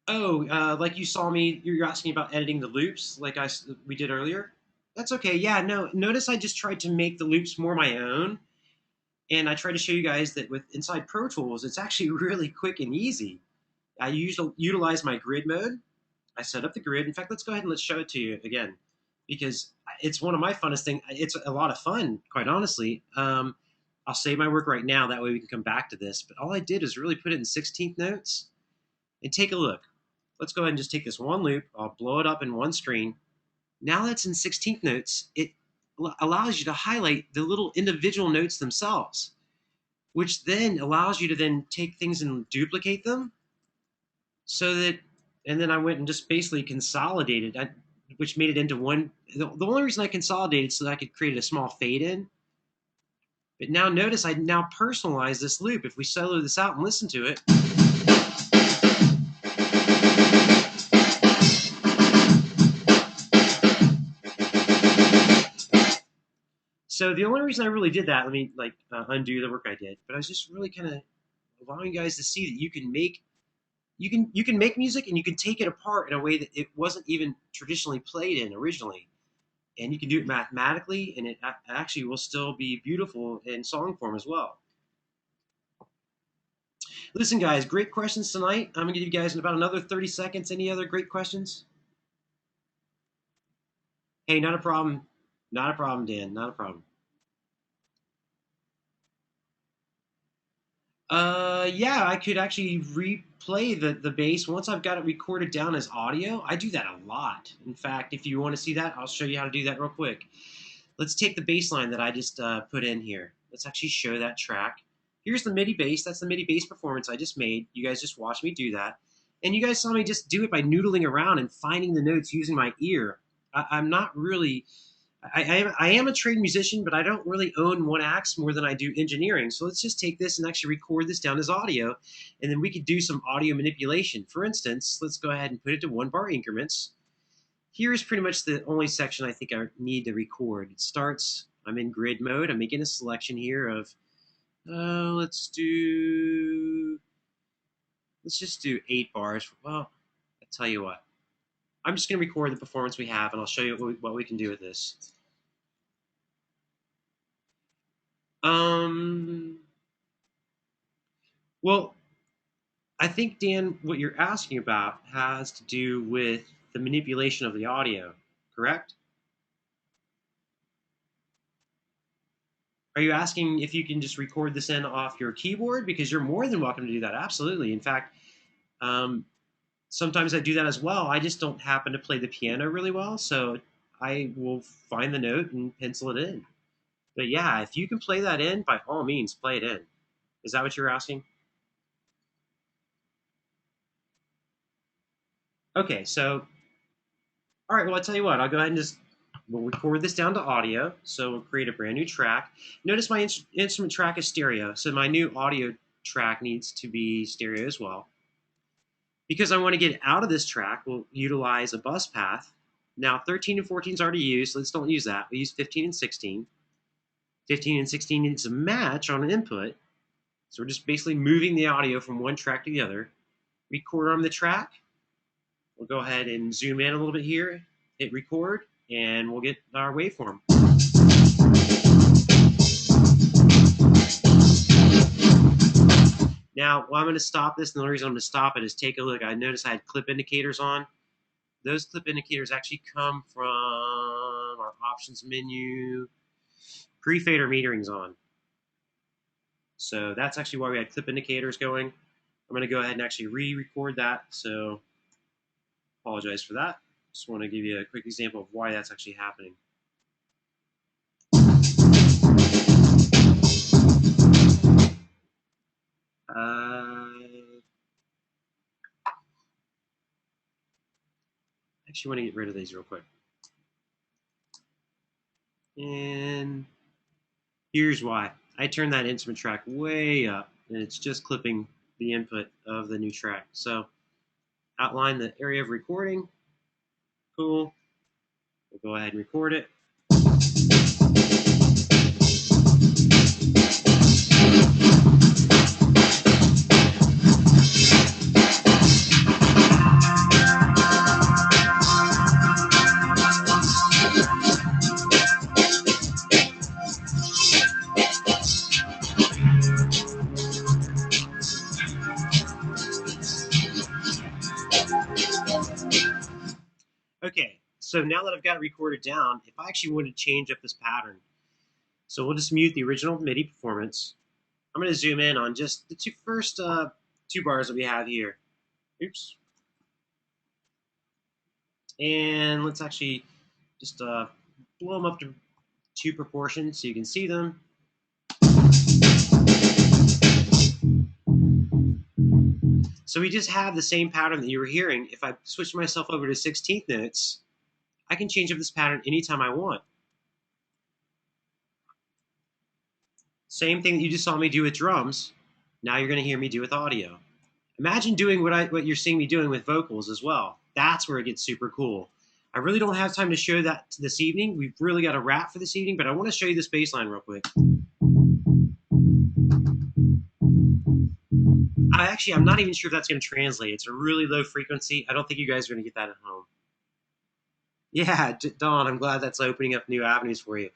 Oh, like you saw me, you're asking about editing the loops, like we did earlier. That's okay. Yeah, no. Notice I just tried to make the loops more my own, and I tried to show you guys that with inside Pro Tools, it's actually really quick and easy. I utilize my grid mode. I set up the grid. In fact, let's go ahead and let's show it to you again because it's one of my funnest things. It's a lot of fun, quite honestly. I'll save my work right now. That way we can come back to this. But all I did is really put it in 16th notes and take a look. Let's go ahead and just take this one loop. I'll blow it up in one screen. Now that's in 16th notes, it allows you to highlight the little individual notes themselves. which then allows you to then take things and duplicate them so that, and then I went and just basically consolidated, which made it into one. The only reason I consolidated so that I could create a small fade in. But now notice I now personalize this loop. If we solo this out and listen to it, so the only reason I really did that, let me undo the work I did, but I was just really kind of allowing you guys to see that you can make music and you can take it apart in a way that it wasn't even traditionally played in originally, and you can do it mathematically, and it actually will still be beautiful in song form as well. Listen, guys, great questions tonight. I'm gonna give you guys in about another 30 seconds. Any other great questions? Hey, not a problem. Not a problem, Dan. Not a problem. Yeah, I could actually replay the bass once I've got it recorded down as audio. I do that a lot. In fact, if you want to see that, I'll show you how to do that real quick. Let's take the bass line that I just put in here. Let's actually show that track. Here's the MIDI bass. That's the MIDI bass performance I just made. You guys just watched me do that. And you guys saw me just do it by noodling around and finding the notes using my ear. I'm not really I am a trained musician, but I don't really own one axe more than I do engineering. So let's just take this and actually record this down as audio, and then we could do some audio manipulation. For instance, let's go ahead and put it to 1-bar increments. Here's pretty much the only section I think I need to record. It starts, I'm in grid mode. I'm making a selection here of, let's just do 8 bars. Well, I tell you what, I'm just going to record the performance we have, and I'll show you what we can do with this. Well, I think, Dan, what you're asking about has to do with the manipulation of the audio, correct? Are you asking if you can just record this in off your keyboard? Because you're more than welcome to do that, absolutely. In fact, sometimes I do that as well. I just don't happen to play the piano really well, so I will find the note and pencil it in. But yeah, if you can play that in, by all means, play it in. Is that what you're asking? Okay, so, all right, well, I'll tell you what, I'll go ahead and we'll record this down to audio, so we'll create a brand new track. Notice my instrument track is stereo, so my new audio track needs to be stereo as well. Because I want to get out of this track, we'll utilize a bus path. Now, 13 and 14 is already used, so let's don't use that. We use 15 and 16. 15 and 16 needs a match on an input, so we're just basically moving the audio from one track to the other. Record on the track. We'll go ahead and zoom in a little bit here, hit record, and we'll get our waveform. Now, I'm going to stop this, and the only reason I'm going to stop it is take a look. I noticed I had clip indicators on. Those clip indicators actually come from our options menu. Pre-fader metering's on. So that's actually why we had clip indicators going. I'm going to go ahead and actually re-record that, so apologize for that. Just want to give you a quick example of why that's actually happening. Actually want to get rid of these real quick. And here's why. I turned that instrument track way up, and it's just clipping the input of the new track. So outline the area of recording. Cool. We'll go ahead and record it. Okay, so now that I've got it recorded down, if I actually want to change up this pattern, so we'll just mute the original MIDI performance. I'm going to zoom in on just the first 2 bars that we have here. Oops. And let's actually just blow them up to 2 proportions so you can see them. So we just have the same pattern that you were hearing. If I switch myself over to 16th notes, I can change up this pattern anytime I want. Same thing that you just saw me do with drums, now you're going to hear me do with audio. Imagine doing what you're seeing me doing with vocals as well. That's where it gets super cool. I really don't have time to show that this evening. We've really got a wrap for this evening, but I want to show you this bass line real quick. I'm not even sure if that's going to translate. It's a really low frequency. I don't think you guys are going to get that at home. Yeah, Don, I'm glad that's opening up new avenues for you.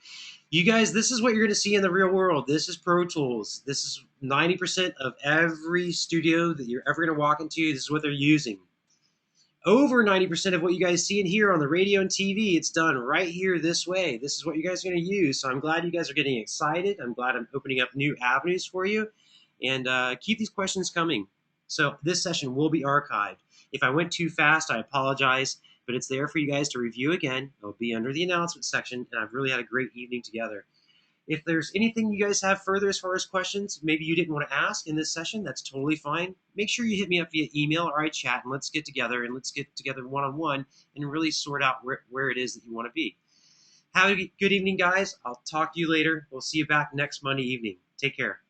You guys, this is what you're going to see in the real world. This is Pro Tools. This is 90% of every studio that you're ever going to walk into. This is what they're using. Over 90% of what you guys see and hear on the radio and TV, it's done right here this way. This is what you guys are going to use. So I'm glad you guys are getting excited. I'm glad I'm opening up new avenues for you. And keep these questions coming. So this session will be archived. If I went too fast, I apologize, but it's there for you guys to review again. It'll be under the announcement section, and I've really had a great evening together. If there's anything you guys have further as far as questions, maybe you didn't want to ask in this session, that's totally fine. Make sure you hit me up via email or iChat, and let's get together one-on-one and really sort out where it is that you want to be. Have a good evening, guys. I'll talk to you later. We'll see you back next Monday evening. Take care.